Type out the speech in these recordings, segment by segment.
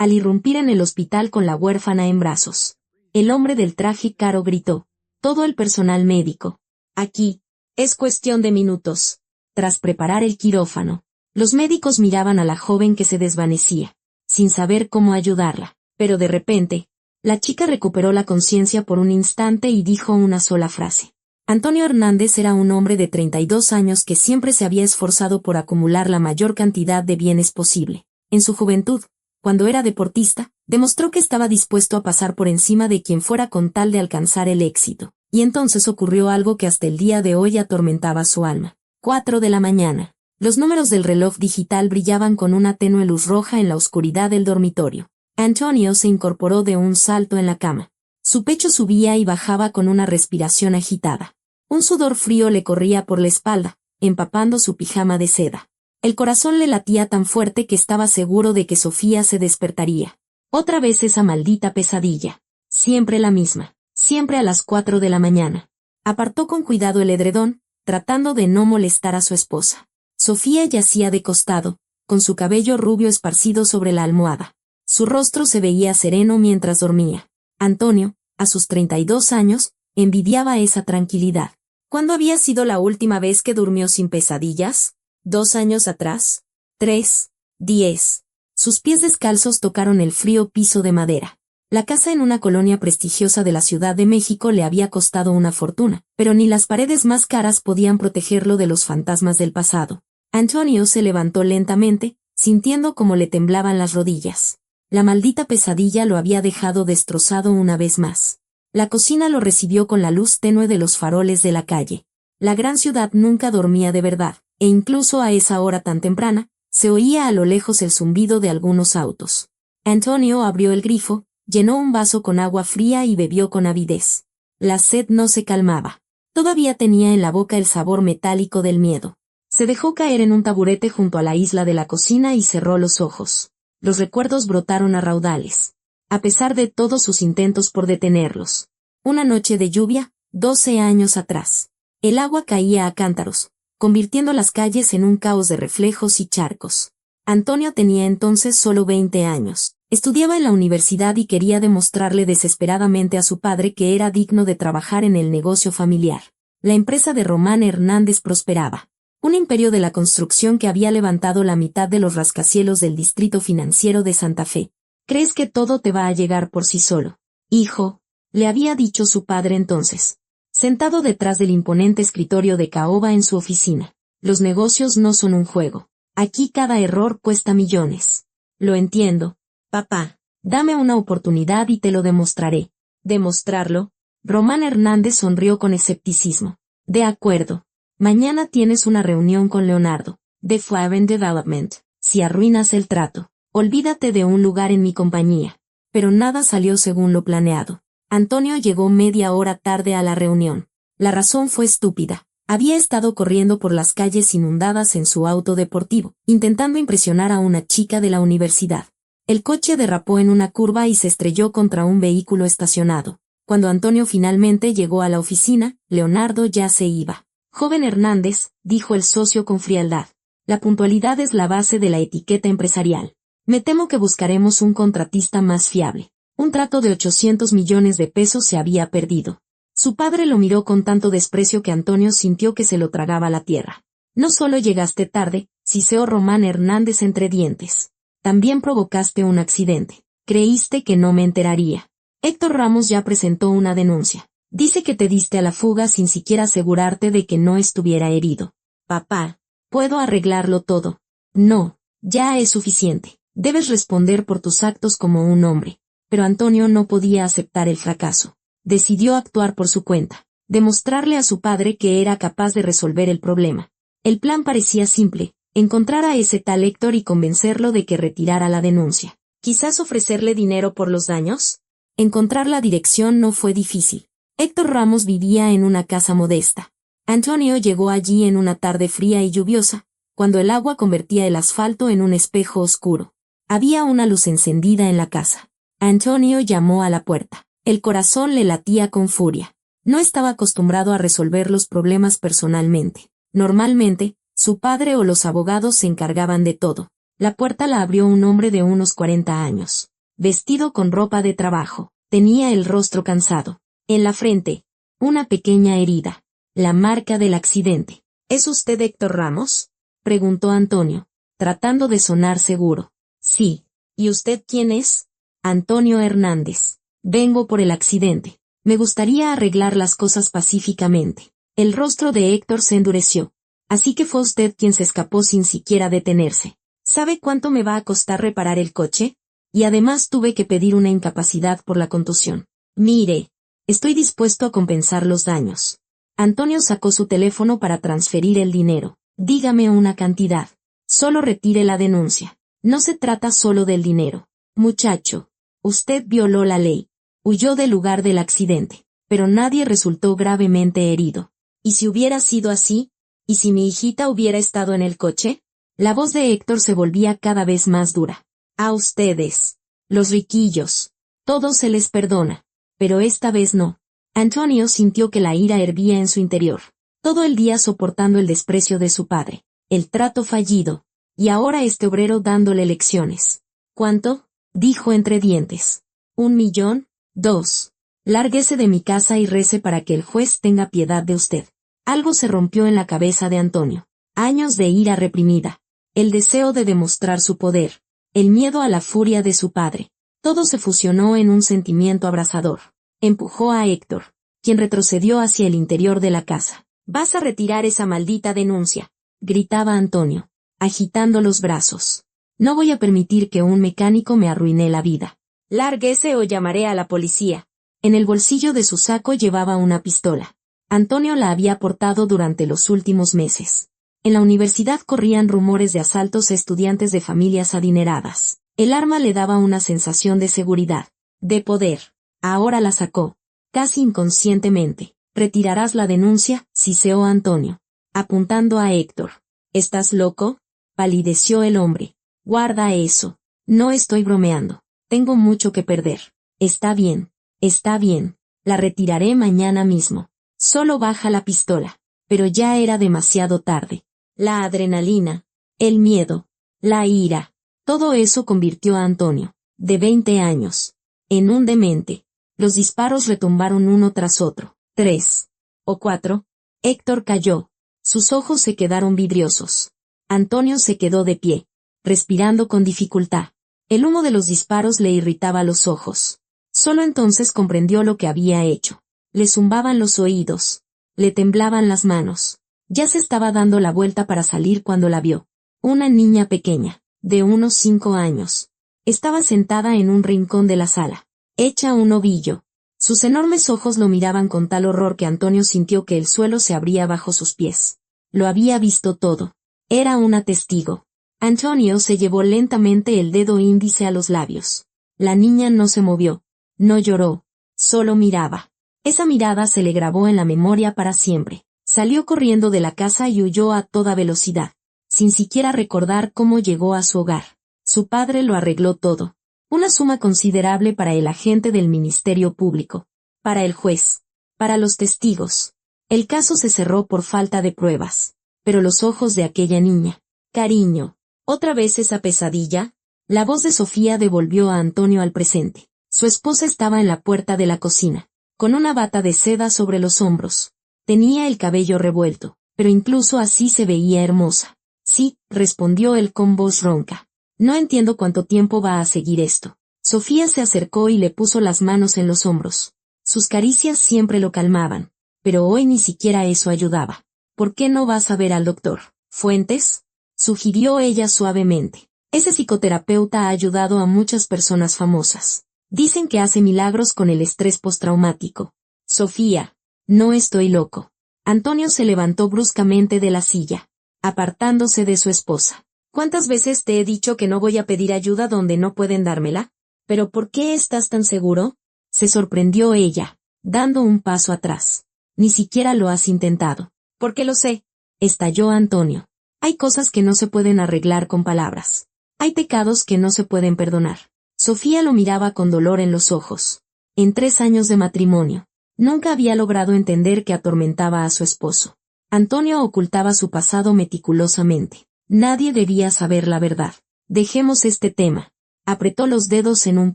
al irrumpir en el hospital con la huérfana en brazos. El hombre del traje caro gritó. Todo el personal médico. Aquí. Es cuestión de minutos. Tras preparar el quirófano, los médicos miraban a la joven que se desvanecía, sin saber cómo ayudarla, pero de repente, la chica recuperó la conciencia por un instante y dijo una sola frase. Antonio Hernández era un hombre de 32 años que siempre se había esforzado por acumular la mayor cantidad de bienes posible. En su juventud, cuando era deportista, demostró que estaba dispuesto a pasar por encima de quien fuera con tal de alcanzar el éxito. Y entonces ocurrió algo que hasta el día de hoy atormentaba su alma. 4 de la mañana. Los números del reloj digital brillaban con una tenue luz roja en la oscuridad del dormitorio. Antonio se incorporó de un salto en la cama. Su pecho subía y bajaba con una respiración agitada. Un sudor frío le corría por la espalda, empapando su pijama de seda. El corazón le latía tan fuerte que estaba seguro de que Sofía se despertaría. Otra vez esa maldita pesadilla. Siempre la misma. Siempre a las 4 de la mañana. Apartó con cuidado el edredón, tratando de no molestar a su esposa. Sofía yacía de costado, con su cabello rubio esparcido sobre la almohada. Su rostro se veía sereno mientras dormía. Antonio, a sus 32 años, envidiaba esa tranquilidad. ¿Cuándo había sido la última vez que durmió sin pesadillas? 2 años atrás. 3. 10. Sus pies descalzos tocaron el frío piso de madera. La casa en una colonia prestigiosa de la Ciudad de México le había costado una fortuna, pero ni las paredes más caras podían protegerlo de los fantasmas del pasado. Antonio se levantó lentamente, sintiendo cómo le temblaban las rodillas. La maldita pesadilla lo había dejado destrozado una vez más. La cocina lo recibió con la luz tenue de los faroles de la calle. La gran ciudad nunca dormía de verdad, e incluso a esa hora tan temprana, se oía a lo lejos el zumbido de algunos autos. Antonio abrió el grifo, llenó un vaso con agua fría y bebió con avidez. La sed no se calmaba. Todavía tenía en la boca el sabor metálico del miedo. Se dejó caer en un taburete junto a la isla de la cocina y cerró los ojos. Los recuerdos brotaron a raudales. A pesar de todos sus intentos por detenerlos. Una noche de lluvia, 12 años atrás. El agua caía a cántaros, convirtiendo las calles en un caos de reflejos y charcos. Antonio tenía entonces solo 20 años. Estudiaba en la universidad y quería demostrarle desesperadamente a su padre que era digno de trabajar en el negocio familiar. La empresa de Román Hernández prosperaba. Un imperio de la construcción que había levantado la mitad de los rascacielos del distrito financiero de Santa Fe. ¿Crees que todo te va a llegar por sí solo? Hijo, le había dicho su padre entonces, sentado detrás del imponente escritorio de caoba en su oficina. Los negocios no son un juego. Aquí cada error cuesta millones. Lo entiendo. Papá, dame una oportunidad y te lo demostraré. ¿Demostrarlo? Román Hernández sonrió con escepticismo. De acuerdo. Mañana tienes una reunión con Leonardo, de Flaven Development. Si arruinas el trato, olvídate de un lugar en mi compañía. Pero nada salió según lo planeado. Antonio llegó media hora tarde a la reunión. La razón fue estúpida. Había estado corriendo por las calles inundadas en su auto deportivo, intentando impresionar a una chica de la universidad. El coche derrapó en una curva y se estrelló contra un vehículo estacionado. Cuando Antonio finalmente llegó a la oficina, Leonardo ya se iba. Joven Hernández, dijo el socio con frialdad. La puntualidad es la base de la etiqueta empresarial. Me temo que buscaremos un contratista más fiable. Un trato de 800 millones de pesos se había perdido. Su padre lo miró con tanto desprecio que Antonio sintió que se lo tragaba la tierra. No solo llegaste tarde, siseó Román Hernández entre dientes. También provocaste un accidente. Creíste que no me enteraría. Héctor Ramos ya presentó una denuncia. Dice que te diste a la fuga sin siquiera asegurarte de que no estuviera herido. Papá, ¿puedo arreglarlo todo? No, ya es suficiente. Debes responder por tus actos como un hombre. Pero Antonio no podía aceptar el fracaso. Decidió actuar por su cuenta. Demostrarle a su padre que era capaz de resolver el problema. El plan parecía simple. Encontrar a ese tal Héctor y convencerlo de que retirara la denuncia. ¿Quizás ofrecerle dinero por los daños? Encontrar la dirección no fue difícil. Héctor Ramos vivía en una casa modesta. Antonio llegó allí en una tarde fría y lluviosa, cuando el agua convertía el asfalto en un espejo oscuro. Había una luz encendida en la casa. Antonio llamó a la puerta. El corazón le latía con furia. No estaba acostumbrado a resolver los problemas personalmente. Normalmente, su padre o los abogados se encargaban de todo. La puerta la abrió un hombre de unos 40 años, vestido con ropa de trabajo. Tenía el rostro cansado. En la frente, una pequeña herida, la marca del accidente. ¿Es usted Héctor Ramos?, preguntó Antonio, tratando de sonar seguro. Sí. ¿Y usted quién es? Antonio Hernández. Vengo por el accidente. Me gustaría arreglar las cosas pacíficamente. El rostro de Héctor se endureció. Así que fue usted quien se escapó sin siquiera detenerse. ¿Sabe cuánto me va a costar reparar el coche? Y además tuve que pedir una incapacidad por la contusión. Mire, estoy dispuesto a compensar los daños. Antonio sacó su teléfono para transferir el dinero. Dígame una cantidad. Solo retire la denuncia. No se trata solo del dinero. Muchacho, usted violó la ley. Huyó del lugar del accidente, pero nadie resultó gravemente herido. ¿Y si hubiera sido así? ¿Y si mi hijita hubiera estado en el coche? La voz de Héctor se volvía cada vez más dura. A ustedes, los riquillos, todo se les perdona, pero esta vez no. Antonio sintió que la ira hervía en su interior. Todo el día soportando el desprecio de su padre, el trato fallido, y ahora este obrero dándole lecciones. ¿Cuánto? Dijo entre dientes. 1.000.000, 2. Lárguese de mi casa y rece para que el juez tenga piedad de usted. Algo se rompió en la cabeza de Antonio. Años de ira reprimida. El deseo de demostrar su poder. El miedo a la furia de su padre. Todo se fusionó en un sentimiento abrasador. Empujó a Héctor, quien retrocedió hacia el interior de la casa. «Vas a retirar esa maldita denuncia», gritaba Antonio, agitando los brazos. «No voy a permitir que un mecánico me arruine la vida. Lárguese o llamaré a la policía». En el bolsillo de su saco llevaba una pistola. Antonio la había portado durante los últimos meses. En la universidad corrían rumores de asaltos a estudiantes de familias adineradas. El arma le daba una sensación de seguridad, de poder. Ahora la sacó, casi inconscientemente. «Retirarás la denuncia», siseó Antonio, apuntando a Héctor. «¿Estás loco?», palideció el hombre. «Guarda eso. No estoy bromeando. Tengo mucho que perder». Está bien, la retiraré mañana mismo. Solo baja la pistola». Pero ya era demasiado tarde. La adrenalina, el miedo, la ira, todo eso convirtió a Antonio, de 20 años, en un demente. Los disparos retumbaron uno tras otro. 3 o 4. Héctor cayó. Sus ojos se quedaron vidriosos. Antonio se quedó de pie, respirando con dificultad. El humo de los disparos le irritaba los ojos. Solo entonces comprendió lo que había hecho. Le zumbaban los oídos. Le temblaban las manos. Ya se estaba dando la vuelta para salir cuando la vio. Una niña pequeña, de unos 5 años. Estaba sentada en un rincón de la sala, hecha un ovillo. Sus enormes ojos lo miraban con tal horror que Antonio sintió que el suelo se abría bajo sus pies. Lo había visto todo. Era una testigo. Antonio se llevó lentamente el dedo índice a los labios. La niña no se movió, no lloró, solo miraba. Esa mirada se le grabó en la memoria para siempre. Salió corriendo de la casa y huyó a toda velocidad, sin siquiera recordar cómo llegó a su hogar. Su padre lo arregló todo. Una suma considerable para el agente del Ministerio Público, para el juez, para los testigos. El caso se cerró por falta de pruebas. Pero los ojos de aquella niña. Cariño. ¿Otra vez esa pesadilla? La voz de Sofía devolvió a Antonio al presente. Su esposa estaba en la puerta de la cocina, con una bata de seda sobre los hombros. Tenía el cabello revuelto, pero incluso así se veía hermosa. Sí, respondió él con voz ronca. No entiendo cuánto tiempo va a seguir esto. Sofía se acercó y le puso las manos en los hombros. Sus caricias siempre lo calmaban, pero hoy ni siquiera eso ayudaba. ¿Por qué no vas a ver al doctor Fuentes?, sugirió ella suavemente. Ese psicoterapeuta ha ayudado a muchas personas famosas. Dicen que hace milagros con el estrés postraumático. Sofía, no estoy loco. Antonio se levantó bruscamente de la silla, apartándose de su esposa. ¿Cuántas veces te he dicho que no voy a pedir ayuda donde no pueden dármela? ¿Pero por qué estás tan seguro?, se sorprendió ella, dando un paso atrás. Ni siquiera lo has intentado. Porque lo sé, estalló Antonio. Hay cosas que no se pueden arreglar con palabras. Hay pecados que no se pueden perdonar. Sofía lo miraba con dolor en los ojos. En 3 años de matrimonio, nunca había logrado entender que atormentaba a su esposo. Antonio ocultaba su pasado meticulosamente. Nadie debía saber la verdad. Dejemos este tema. Apretó los dedos en un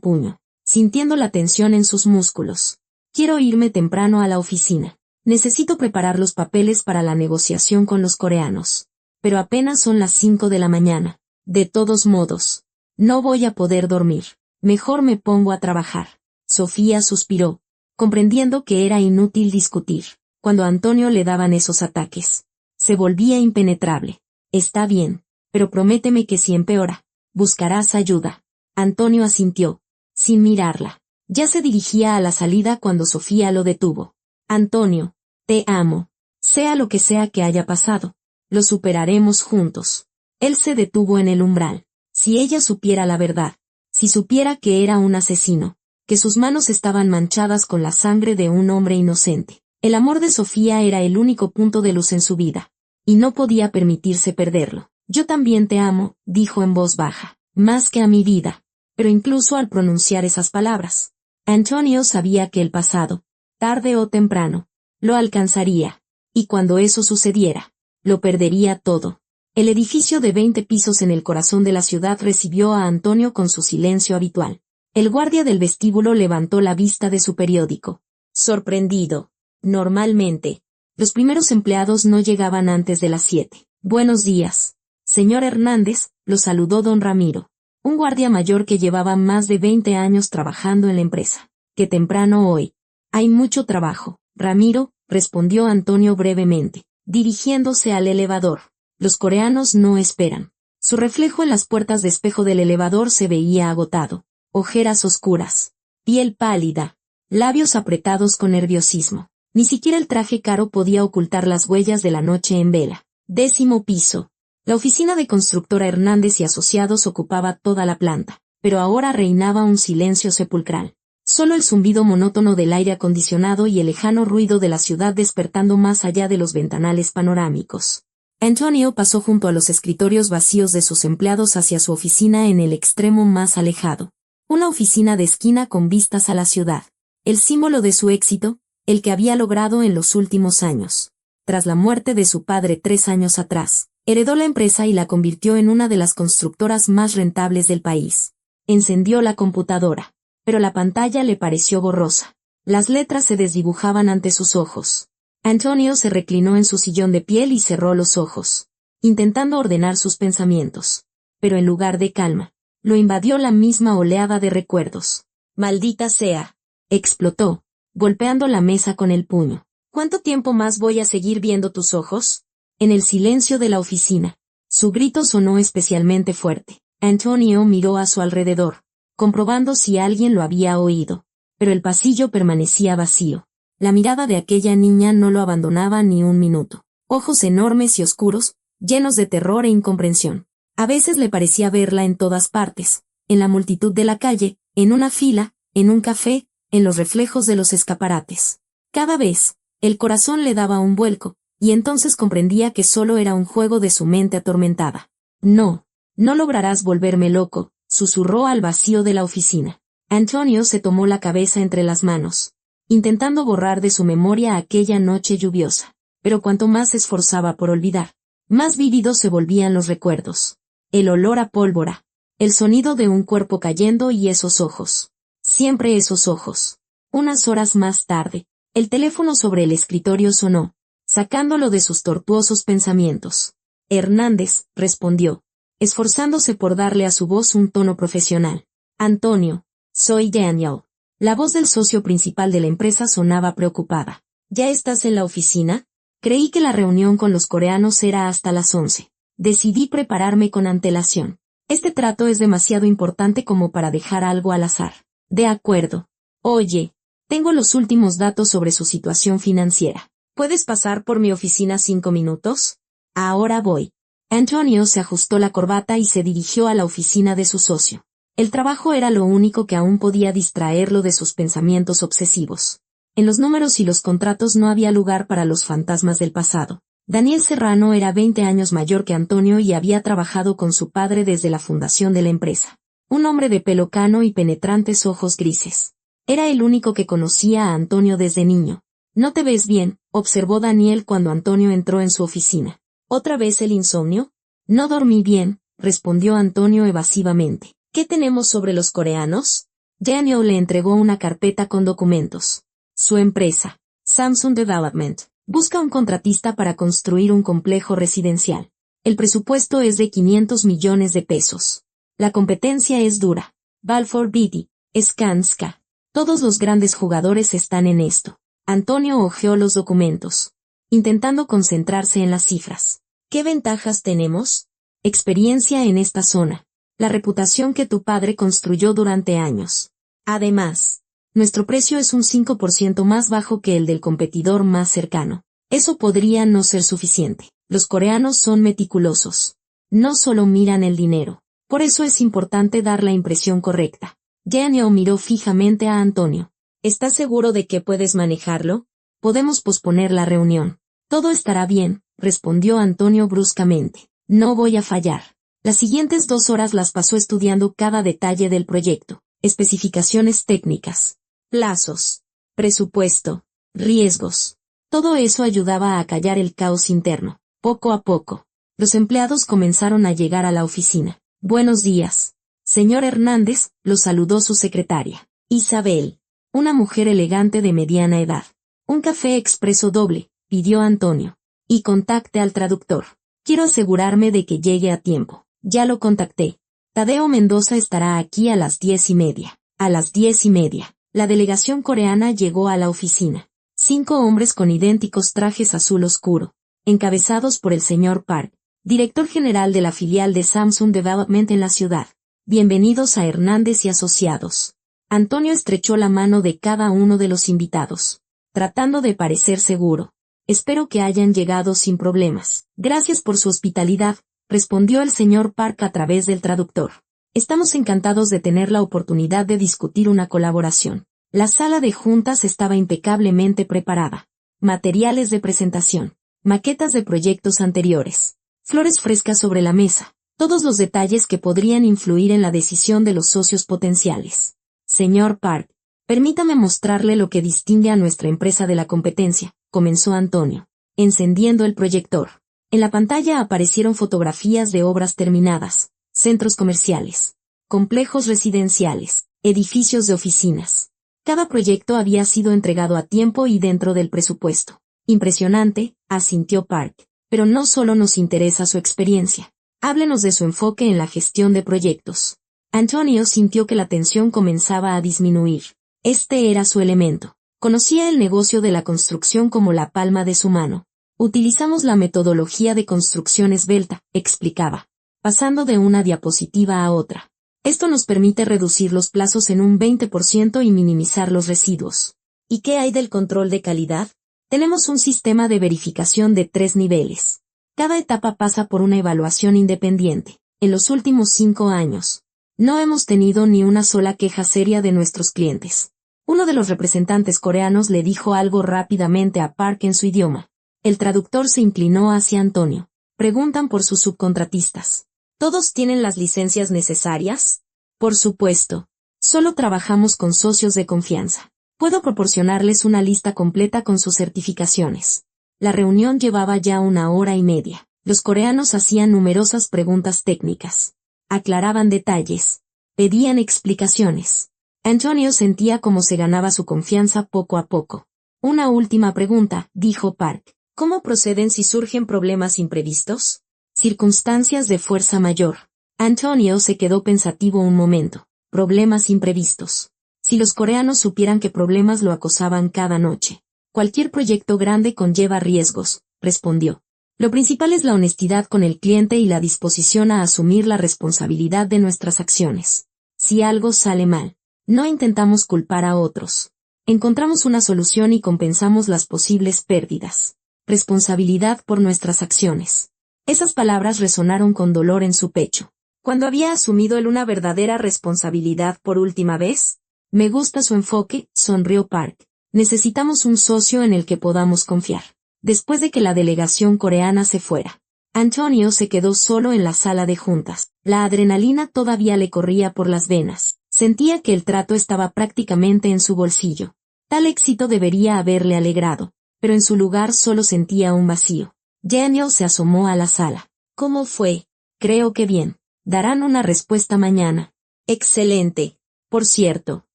puño, sintiendo la tensión en sus músculos. Quiero irme temprano a la oficina. Necesito preparar los papeles para la negociación con los coreanos. Pero apenas son las 5 de la mañana. De todos modos, no voy a poder dormir. Mejor me pongo a trabajar. Sofía suspiró, comprendiendo que era inútil discutir. Cuando a Antonio le daban esos ataques, se volvía impenetrable. Está bien, pero prométeme que si empeora, buscarás ayuda. Antonio asintió, sin mirarla. Ya se dirigía a la salida cuando Sofía lo detuvo. Antonio, te amo. Sea lo que sea que haya pasado, lo superaremos juntos. Él se detuvo en el umbral. Si ella supiera la verdad, si supiera que era un asesino, que sus manos estaban manchadas con la sangre de un hombre inocente. El amor de Sofía era el único punto de luz en su vida, y no podía permitirse perderlo. Yo también te amo, dijo en voz baja, más que a mi vida. Pero incluso al pronunciar esas palabras, Antonio sabía que el pasado, tarde o temprano, lo alcanzaría, y cuando eso sucediera, lo perdería todo. El edificio de 20 pisos en el corazón de la ciudad recibió a Antonio con su silencio habitual. El guardia del vestíbulo levantó la vista de su periódico, sorprendido. Normalmente, los primeros empleados no llegaban antes de las 7. Buenos días, señor Hernández, lo saludó don Ramiro, un guardia mayor que llevaba más de 20 años trabajando en la empresa. Qué temprano hoy. Hay mucho trabajo, Ramiro, respondió Antonio brevemente, dirigiéndose al elevador. Los coreanos no esperan. Su reflejo en las puertas de espejo del elevador se veía agotado. Ojeras oscuras, piel pálida, labios apretados con nerviosismo. Ni siquiera el traje caro podía ocultar las huellas de la noche en vela. 10º piso. La oficina de constructora Hernández y Asociados ocupaba toda la planta, pero ahora reinaba un silencio sepulcral. Solo el zumbido monótono del aire acondicionado y el lejano ruido de la ciudad despertando más allá de los ventanales panorámicos. Antonio pasó junto a los escritorios vacíos de sus empleados hacia su oficina en el extremo más alejado. Una oficina de esquina con vistas a la ciudad. El símbolo de su éxito, el que había logrado en los últimos años. Tras la muerte de su padre 3 años atrás, heredó la empresa y la convirtió en una de las constructoras más rentables del país. Encendió la computadora, pero la pantalla le pareció borrosa. Las letras se desdibujaban ante sus ojos. Antonio se reclinó en su sillón de piel y cerró los ojos, intentando ordenar sus pensamientos. Pero en lugar de calma, lo invadió la misma oleada de recuerdos. «Maldita sea», explotó, golpeando la mesa con el puño. «¿Cuánto tiempo más voy a seguir viendo tus ojos?» En el silencio de la oficina, su grito sonó especialmente fuerte. Antonio miró a su alrededor, comprobando si alguien lo había oído. Pero el pasillo permanecía vacío. La mirada de aquella niña no lo abandonaba ni un minuto. Ojos enormes y oscuros, llenos de terror e incomprensión. A veces le parecía verla en todas partes, en la multitud de la calle, en una fila, en un café, en los reflejos de los escaparates. Cada vez, el corazón le daba un vuelco, y entonces comprendía que solo era un juego de su mente atormentada. «No, no lograrás volverme loco», susurró al vacío de la oficina. Antonio se tomó la cabeza entre las manos, intentando borrar de su memoria aquella noche lluviosa. Pero cuanto más se esforzaba por olvidar, más vívidos se volvían los recuerdos. El olor a pólvora, el sonido de un cuerpo cayendo y esos ojos. Siempre esos ojos. Unas horas más tarde, el teléfono sobre el escritorio sonó, sacándolo de sus tortuosos pensamientos. Hernández, respondió, esforzándose por darle a su voz un tono profesional. «Antonio, soy Daniel». La voz del socio principal de la empresa sonaba preocupada. «¿Ya estás en la oficina? Creí que la reunión con los coreanos era hasta las 11. Decidí prepararme con antelación. Este trato es demasiado importante como para dejar algo al azar». «De acuerdo. Oye, tengo los últimos datos sobre su situación financiera. ¿Puedes pasar por mi oficina 5 minutos? Ahora voy». Antonio se ajustó la corbata y se dirigió a la oficina de su socio. El trabajo era lo único que aún podía distraerlo de sus pensamientos obsesivos. En los números y los contratos no había lugar para los fantasmas del pasado. Daniel Serrano era 20 años mayor que Antonio y había trabajado con su padre desde la fundación de la empresa. Un hombre de pelo cano y penetrantes ojos grises. Era el único que conocía a Antonio desde niño. «No te ves bien», observó Daniel cuando Antonio entró en su oficina. «¿Otra vez el insomnio?» «No dormí bien», respondió Antonio evasivamente. ¿Qué tenemos sobre los coreanos? Daniel le entregó una carpeta con documentos. Su empresa, Samsung Development, busca un contratista para construir un complejo residencial. El presupuesto es de 500 millones de pesos. La competencia es dura. Balfour Beatty, Skanska. Todos los grandes jugadores están en esto. Antonio hojeó los documentos, intentando concentrarse en las cifras. ¿Qué ventajas tenemos? Experiencia en esta zona. La reputación que tu padre construyó durante años. Además, nuestro precio es un 5% más bajo que el del competidor más cercano. Eso podría no ser suficiente. Los coreanos son meticulosos. No solo miran el dinero. Por eso es importante dar la impresión correcta. Daniel miró fijamente a Antonio. ¿Estás seguro de que puedes manejarlo? Podemos posponer la reunión. Todo estará bien, respondió Antonio bruscamente. No voy a fallar. Las siguientes 2 horas las pasó estudiando cada detalle del proyecto, especificaciones técnicas, plazos, presupuesto, riesgos. Todo eso ayudaba a acallar el caos interno. Poco a poco, los empleados comenzaron a llegar a la oficina. Buenos días. Señor Hernández, lo saludó su secretaria. Isabel, una mujer elegante de mediana edad. Un café expreso doble, pidió Antonio. Y contacte al traductor. Quiero asegurarme de que llegue a tiempo. Ya lo contacté. Tadeo Mendoza estará aquí a las 10:30. A las 10:30, la delegación coreana llegó a la oficina. 5 hombres con idénticos trajes azul oscuro, encabezados por el señor Park, director general de la filial de Samsung Development en la ciudad. Bienvenidos a Hernández y Asociados. Antonio estrechó la mano de cada uno de los invitados, tratando de parecer seguro. Espero que hayan llegado sin problemas. Gracias por su hospitalidad, respondió el señor Park a través del traductor. Estamos encantados de tener la oportunidad de discutir una colaboración. La sala de juntas estaba impecablemente preparada. Materiales de presentación, maquetas de proyectos anteriores, flores frescas sobre la mesa, todos los detalles que podrían influir en la decisión de los socios potenciales. Señor Park, permítame mostrarle lo que distingue a nuestra empresa de la competencia, comenzó Antonio, encendiendo el proyector. En la pantalla aparecieron fotografías de obras terminadas, centros comerciales, complejos residenciales, edificios de oficinas. Cada proyecto había sido entregado a tiempo y dentro del presupuesto. Impresionante, asintió Park. Pero no solo nos interesa su experiencia. Háblenos de su enfoque en la gestión de proyectos. Antonio sintió que la tensión comenzaba a disminuir. Este era su elemento. Conocía el negocio de la construcción como la palma de su mano. Utilizamos la metodología de construcción esbelta, explicaba, pasando de una diapositiva a otra. Esto nos permite reducir los plazos en un 20% y minimizar los residuos. ¿Y qué hay del control de calidad? Tenemos un sistema de verificación de 3 niveles. Cada etapa pasa por una evaluación independiente. En los últimos 5 años, no hemos tenido ni una sola queja seria de nuestros clientes. Uno de los representantes coreanos le dijo algo rápidamente a Park en su idioma. El traductor se inclinó hacia Antonio. Preguntan por sus subcontratistas. ¿Todos tienen las licencias necesarias? Por supuesto. Solo trabajamos con socios de confianza. Puedo proporcionarles una lista completa con sus certificaciones. La reunión llevaba ya 1 hora y media. Los coreanos hacían numerosas preguntas técnicas. Aclaraban detalles. Pedían explicaciones. Antonio sentía cómo se ganaba su confianza poco a poco. Una última pregunta, dijo Park. ¿Cómo proceden si surgen problemas imprevistos? Circunstancias de fuerza mayor. Antonio se quedó pensativo un momento. Problemas imprevistos. Si los coreanos supieran qué problemas lo acosaban cada noche. Cualquier proyecto grande conlleva riesgos, respondió. Lo principal es la honestidad con el cliente y la disposición a asumir la responsabilidad de nuestras acciones. Si algo sale mal, no intentamos culpar a otros. Encontramos una solución y compensamos las posibles pérdidas. Responsabilidad por nuestras acciones. Esas palabras resonaron con dolor en su pecho. ¿Cuándo había asumido él una verdadera responsabilidad por última vez? Me gusta su enfoque, sonrió Park. Necesitamos un socio en el que podamos confiar. Después de que la delegación coreana se fuera, Antonio se quedó solo en la sala de juntas. La adrenalina todavía le corría por las venas. Sentía que el trato estaba prácticamente en su bolsillo. Tal éxito debería haberle alegrado, pero en su lugar solo sentía un vacío. Daniel se asomó a la sala. ¿Cómo fue? Creo que bien. Darán una respuesta mañana. Excelente. Por cierto,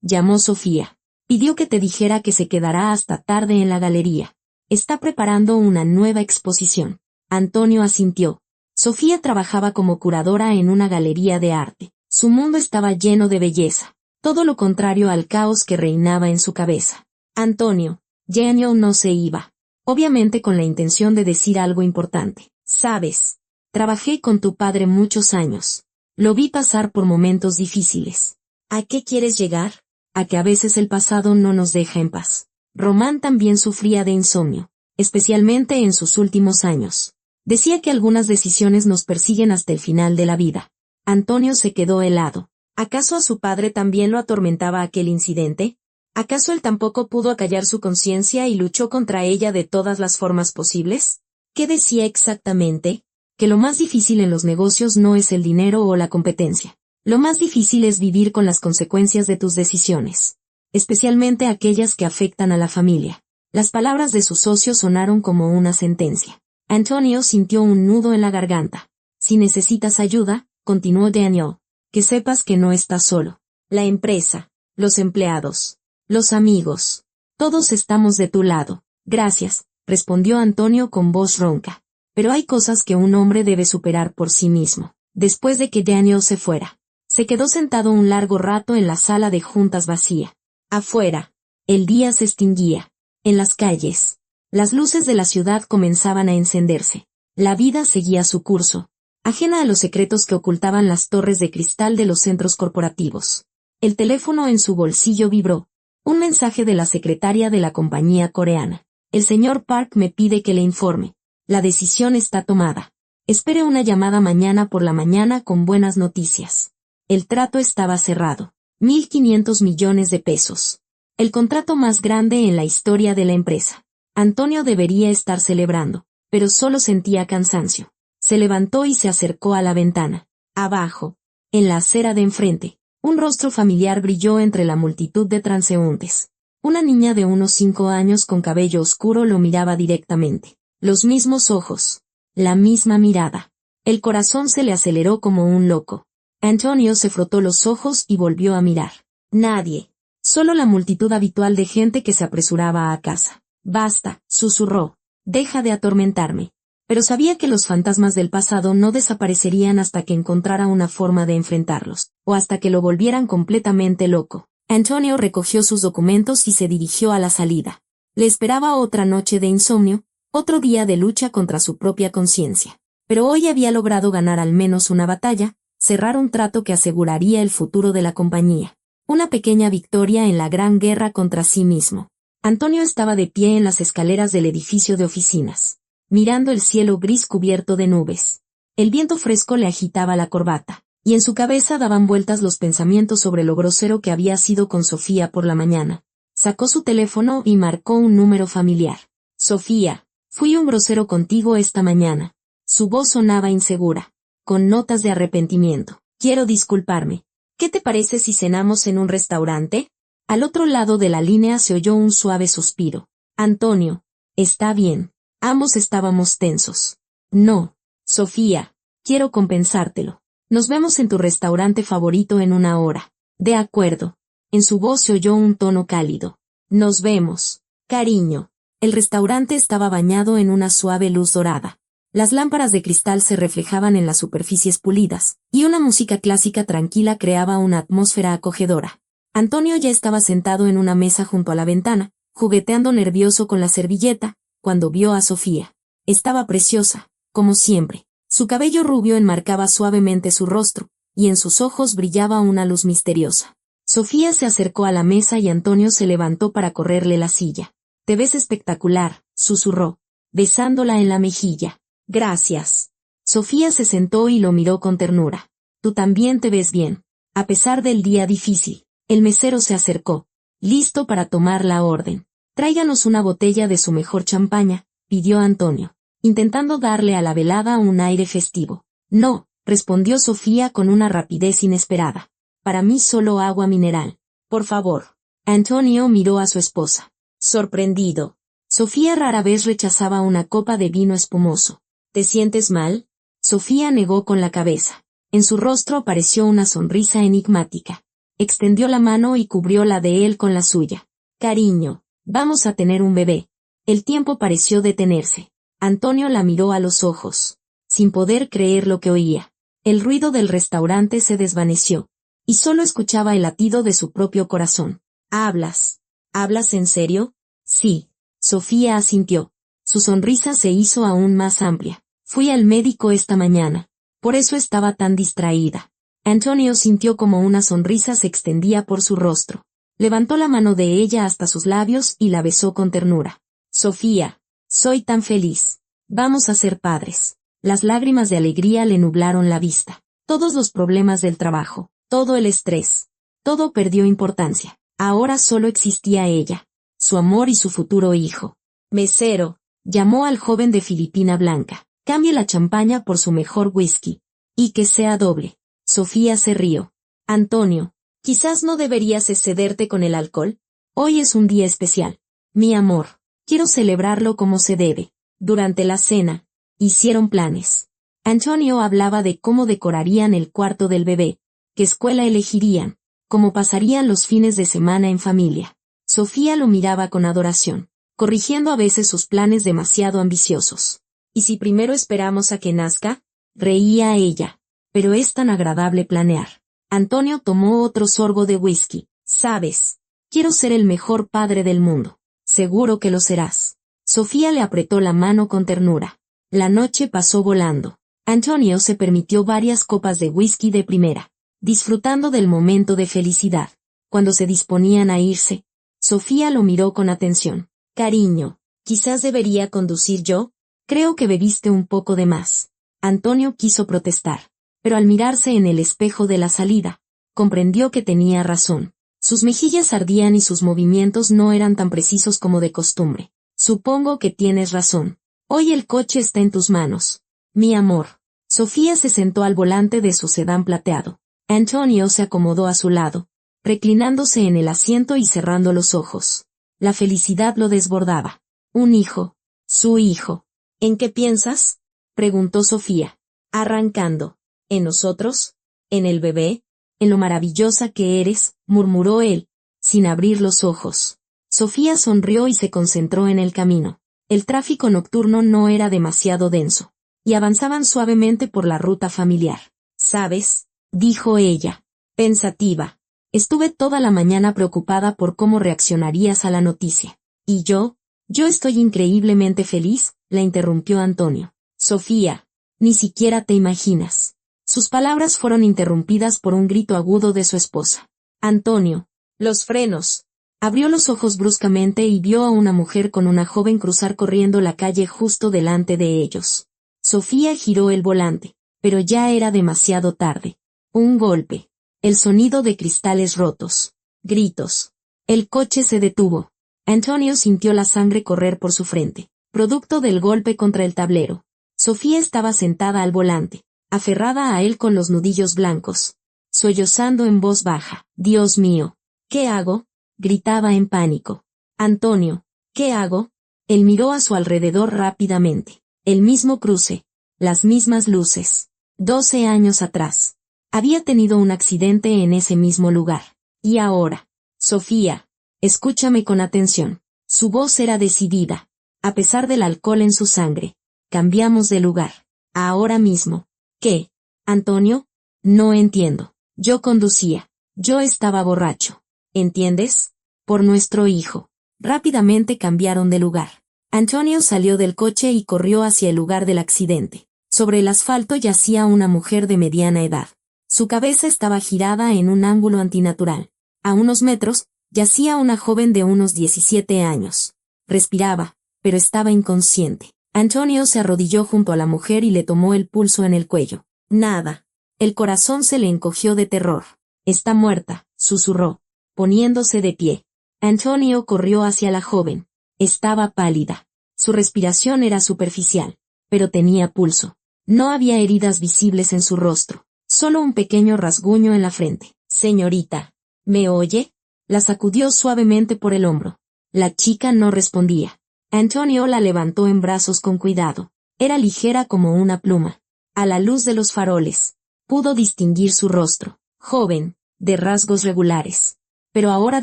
llamó Sofía. Pidió que te dijera que se quedará hasta tarde en la galería. Está preparando una nueva exposición. Antonio asintió. Sofía trabajaba como curadora en una galería de arte. Su mundo estaba lleno de belleza. Todo lo contrario al caos que reinaba en su cabeza. Antonio, Daniel no se iba. Obviamente con la intención de decir algo importante. Sabes, trabajé con tu padre muchos años. Lo vi pasar por momentos difíciles. ¿A qué quieres llegar? A que a veces el pasado no nos deja en paz. Román también sufría de insomnio, especialmente en sus últimos años. Decía que algunas decisiones nos persiguen hasta el final de la vida. Antonio se quedó helado. ¿Acaso a su padre también lo atormentaba aquel incidente? ¿Acaso él tampoco pudo acallar su conciencia y luchó contra ella de todas las formas posibles? ¿Qué decía exactamente? Que lo más difícil en los negocios no es el dinero o la competencia. Lo más difícil es vivir con las consecuencias de tus decisiones, especialmente aquellas que afectan a la familia. Las palabras de su socio sonaron como una sentencia. Antonio sintió un nudo en la garganta. Si necesitas ayuda, continuó Daniel, que sepas que no estás solo. La empresa, los empleados, los amigos, todos estamos de tu lado. Gracias, respondió Antonio con voz ronca. Pero hay cosas que un hombre debe superar por sí mismo. Después de que Daniel se fuera, se quedó sentado un largo rato en la sala de juntas vacía. Afuera, el día se extinguía. En las calles, las luces de la ciudad comenzaban a encenderse. La vida seguía su curso, ajena a los secretos que ocultaban las torres de cristal de los centros corporativos. El teléfono en su bolsillo vibró. Un mensaje de la secretaria de la compañía coreana. El señor Park me pide que le informe. La decisión está tomada. Espere una llamada mañana por la mañana con buenas noticias. El trato estaba cerrado. 1.500 millones de pesos. El contrato más grande en la historia de la empresa. Antonio debería estar celebrando, pero solo sentía cansancio. Se levantó y se acercó a la ventana. Abajo, en la acera de enfrente, un rostro familiar brilló entre la multitud de transeúntes. Una niña de unos 5 años con cabello oscuro lo miraba directamente. Los mismos ojos. La misma mirada. El corazón se le aceleró como un loco. Antonio se frotó los ojos y volvió a mirar. Nadie. Solo la multitud habitual de gente que se apresuraba a casa. Basta, susurró. Deja de atormentarme. Pero sabía que los fantasmas del pasado no desaparecerían hasta que encontrara una forma de enfrentarlos, o hasta que lo volvieran completamente loco. Antonio recogió sus documentos y se dirigió a la salida. Le esperaba otra noche de insomnio, otro día de lucha contra su propia conciencia. Pero hoy había logrado ganar al menos una batalla, cerrar un trato que aseguraría el futuro de la compañía. Una pequeña victoria en la gran guerra contra sí mismo. Antonio estaba de pie en las escaleras del edificio de oficinas, mirando el cielo gris cubierto de nubes. El viento fresco le agitaba la corbata, y en su cabeza daban vueltas los pensamientos sobre lo grosero que había sido con Sofía por la mañana. Sacó su teléfono y marcó un número familiar. Sofía, fui un grosero contigo esta mañana. Su voz sonaba insegura, con notas de arrepentimiento. Quiero disculparme. ¿Qué te parece si cenamos en un restaurante? Al otro lado de la línea se oyó un suave suspiro. Antonio, está bien. Ambos estábamos tensos. No, Sofía, quiero compensártelo. Nos vemos en tu restaurante favorito en 1 hora. De acuerdo. En su voz se oyó un tono cálido. Nos vemos, cariño. El restaurante estaba bañado en una suave luz dorada. Las lámparas de cristal se reflejaban en las superficies pulidas, y una música clásica tranquila creaba una atmósfera acogedora. Antonio ya estaba sentado en una mesa junto a la ventana, jugueteando nervioso con la servilleta, cuando vio a Sofía. Estaba preciosa, como siempre. Su cabello rubio enmarcaba suavemente su rostro, y en sus ojos brillaba una luz misteriosa. Sofía se acercó a la mesa y Antonio se levantó para correrle la silla. Te ves espectacular, susurró, besándola en la mejilla. Gracias. Sofía se sentó y lo miró con ternura. Tú también te ves bien. A pesar del día difícil, el mesero se acercó, listo para tomar la orden. Tráiganos una botella de su mejor champaña, pidió Antonio, intentando darle a la velada un aire festivo. No, respondió Sofía con una rapidez inesperada. Para mí solo agua mineral. Por favor. Antonio miró a su esposa. Sorprendido. Sofía rara vez rechazaba una copa de vino espumoso. ¿Te sientes mal? Sofía negó con la cabeza. En su rostro apareció una sonrisa enigmática. Extendió la mano y cubrió la de él con la suya. Cariño, vamos a tener un bebé. El tiempo pareció detenerse. Antonio la miró a los ojos, sin poder creer lo que oía. El ruido del restaurante se desvaneció, y solo escuchaba el latido de su propio corazón. ¿Hablas? ¿Hablas en serio? Sí. Sofía asintió. Su sonrisa se hizo aún más amplia. Fui al médico esta mañana. Por eso estaba tan distraída. Antonio sintió como una sonrisa se extendía por su rostro. Levantó la mano de ella hasta sus labios y la besó con ternura. Sofía, soy tan feliz. Vamos a ser padres. Las lágrimas de alegría le nublaron la vista. Todos los problemas del trabajo, todo el estrés, todo perdió importancia. Ahora solo existía ella, su amor y su futuro hijo. Mesero, llamó al joven de Filipina Blanca. Cambie la champaña por su mejor whisky. Y que sea doble. Sofía se rió. Antonio, quizás no deberías excederte con el alcohol. Hoy es un día especial. Mi amor, quiero celebrarlo como se debe. Durante la cena, hicieron planes. Antonio hablaba de cómo decorarían el cuarto del bebé, qué escuela elegirían, cómo pasarían los fines de semana en familia. Sofía lo miraba con adoración, corrigiendo a veces sus planes demasiado ambiciosos. ¿Y si primero esperamos a que nazca? Reía ella. Pero es tan agradable planear. Antonio tomó otro sorbo de whisky. Sabes, quiero ser el mejor padre del mundo. Seguro que lo serás. Sofía le apretó la mano con ternura. La noche pasó volando. Antonio se permitió varias copas de whisky de primera, disfrutando del momento de felicidad. Cuando se disponían a irse, Sofía lo miró con atención. Cariño, quizás debería conducir yo. Creo que bebiste un poco de más. Antonio quiso protestar, pero al mirarse en el espejo de la salida, comprendió que tenía razón. Sus mejillas ardían y sus movimientos no eran tan precisos como de costumbre. Supongo que tienes razón. Hoy el coche está en tus manos. Mi amor. Sofía se sentó al volante de su sedán plateado. Antonio se acomodó a su lado, reclinándose en el asiento y cerrando los ojos. La felicidad lo desbordaba. Un hijo. Su hijo. ¿En qué piensas? Preguntó Sofía. Arrancando. ¿En nosotros? ¿En el bebé? En lo maravillosa que eres, murmuró él, sin abrir los ojos. Sofía sonrió y se concentró en el camino. El tráfico nocturno no era demasiado denso, y avanzaban suavemente por la ruta familiar. ¿Sabes? Dijo ella, pensativa. Estuve toda la mañana preocupada por cómo reaccionarías a la noticia. ¿Y yo? Yo estoy increíblemente feliz, la interrumpió Antonio. Sofía, ni siquiera te imaginas. Sus palabras fueron interrumpidas por un grito agudo de su esposa. Antonio, los frenos. Abrió los ojos bruscamente y vio a una mujer con una joven cruzar corriendo la calle justo delante de ellos. Sofía giró el volante, pero ya era demasiado tarde. Un golpe. El sonido de cristales rotos. Gritos. El coche se detuvo. Antonio sintió la sangre correr por su frente, producto del golpe contra el tablero. Sofía estaba sentada al volante, aferrada a él con los nudillos blancos, sollozando en voz baja. Dios mío, ¿qué hago? Gritaba en pánico. Antonio, ¿qué hago? Él miró a su alrededor rápidamente. El mismo cruce, las mismas luces. 12 años atrás. Había tenido un accidente en ese mismo lugar. Y ahora, Sofía, escúchame con atención. Su voz era decidida. A pesar del alcohol en su sangre, cambiamos de lugar. Ahora mismo. ¿Qué? Antonio? No entiendo. Yo conducía. Yo estaba borracho. ¿Entiendes? Por nuestro hijo. Rápidamente cambiaron de lugar. Antonio salió del coche y corrió hacia el lugar del accidente. Sobre el asfalto yacía una mujer de mediana edad. Su cabeza estaba girada en un ángulo antinatural. A unos metros, yacía una joven de unos 17 años. Respiraba, pero estaba inconsciente. Antonio se arrodilló junto a la mujer y le tomó el pulso en el cuello. Nada. El corazón se le encogió de terror. Está muerta, susurró, poniéndose de pie. Antonio corrió hacia la joven. Estaba pálida. Su respiración era superficial, pero tenía pulso. No había heridas visibles en su rostro, solo un pequeño rasguño en la frente. Señorita, ¿me oye? La sacudió suavemente por el hombro. La chica no respondía. Antonio la levantó en brazos con cuidado. Era ligera como una pluma. A la luz de los faroles, Pudo distinguir su rostro, joven, de rasgos regulares, pero ahora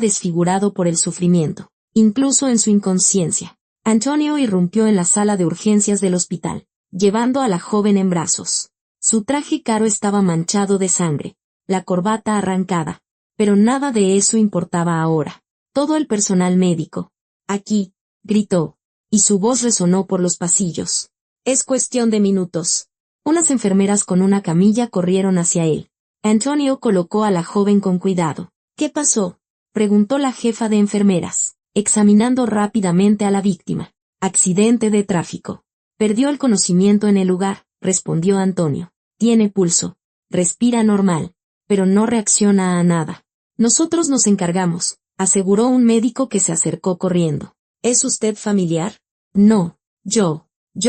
desfigurado por el sufrimiento, incluso en su inconsciencia. Antonio irrumpió en la sala de urgencias del hospital, llevando a la joven en brazos. Su traje caro estaba manchado de sangre, la corbata arrancada, pero nada de eso importaba ahora. Todo el personal médico. Aquí, gritó, y su voz resonó por los pasillos. Es cuestión de minutos. Unas enfermeras con una camilla corrieron hacia él. Antonio colocó a la joven con cuidado. ¿Qué pasó?, preguntó la jefa de enfermeras, examinando rápidamente a la víctima. Accidente de tráfico. Perdió el conocimiento en el lugar, respondió Antonio. Tiene pulso. Respira normal, pero no reacciona a nada. Nosotros nos encargamos, aseguró un médico que se acercó corriendo. ¿Es usted familiar? No, yo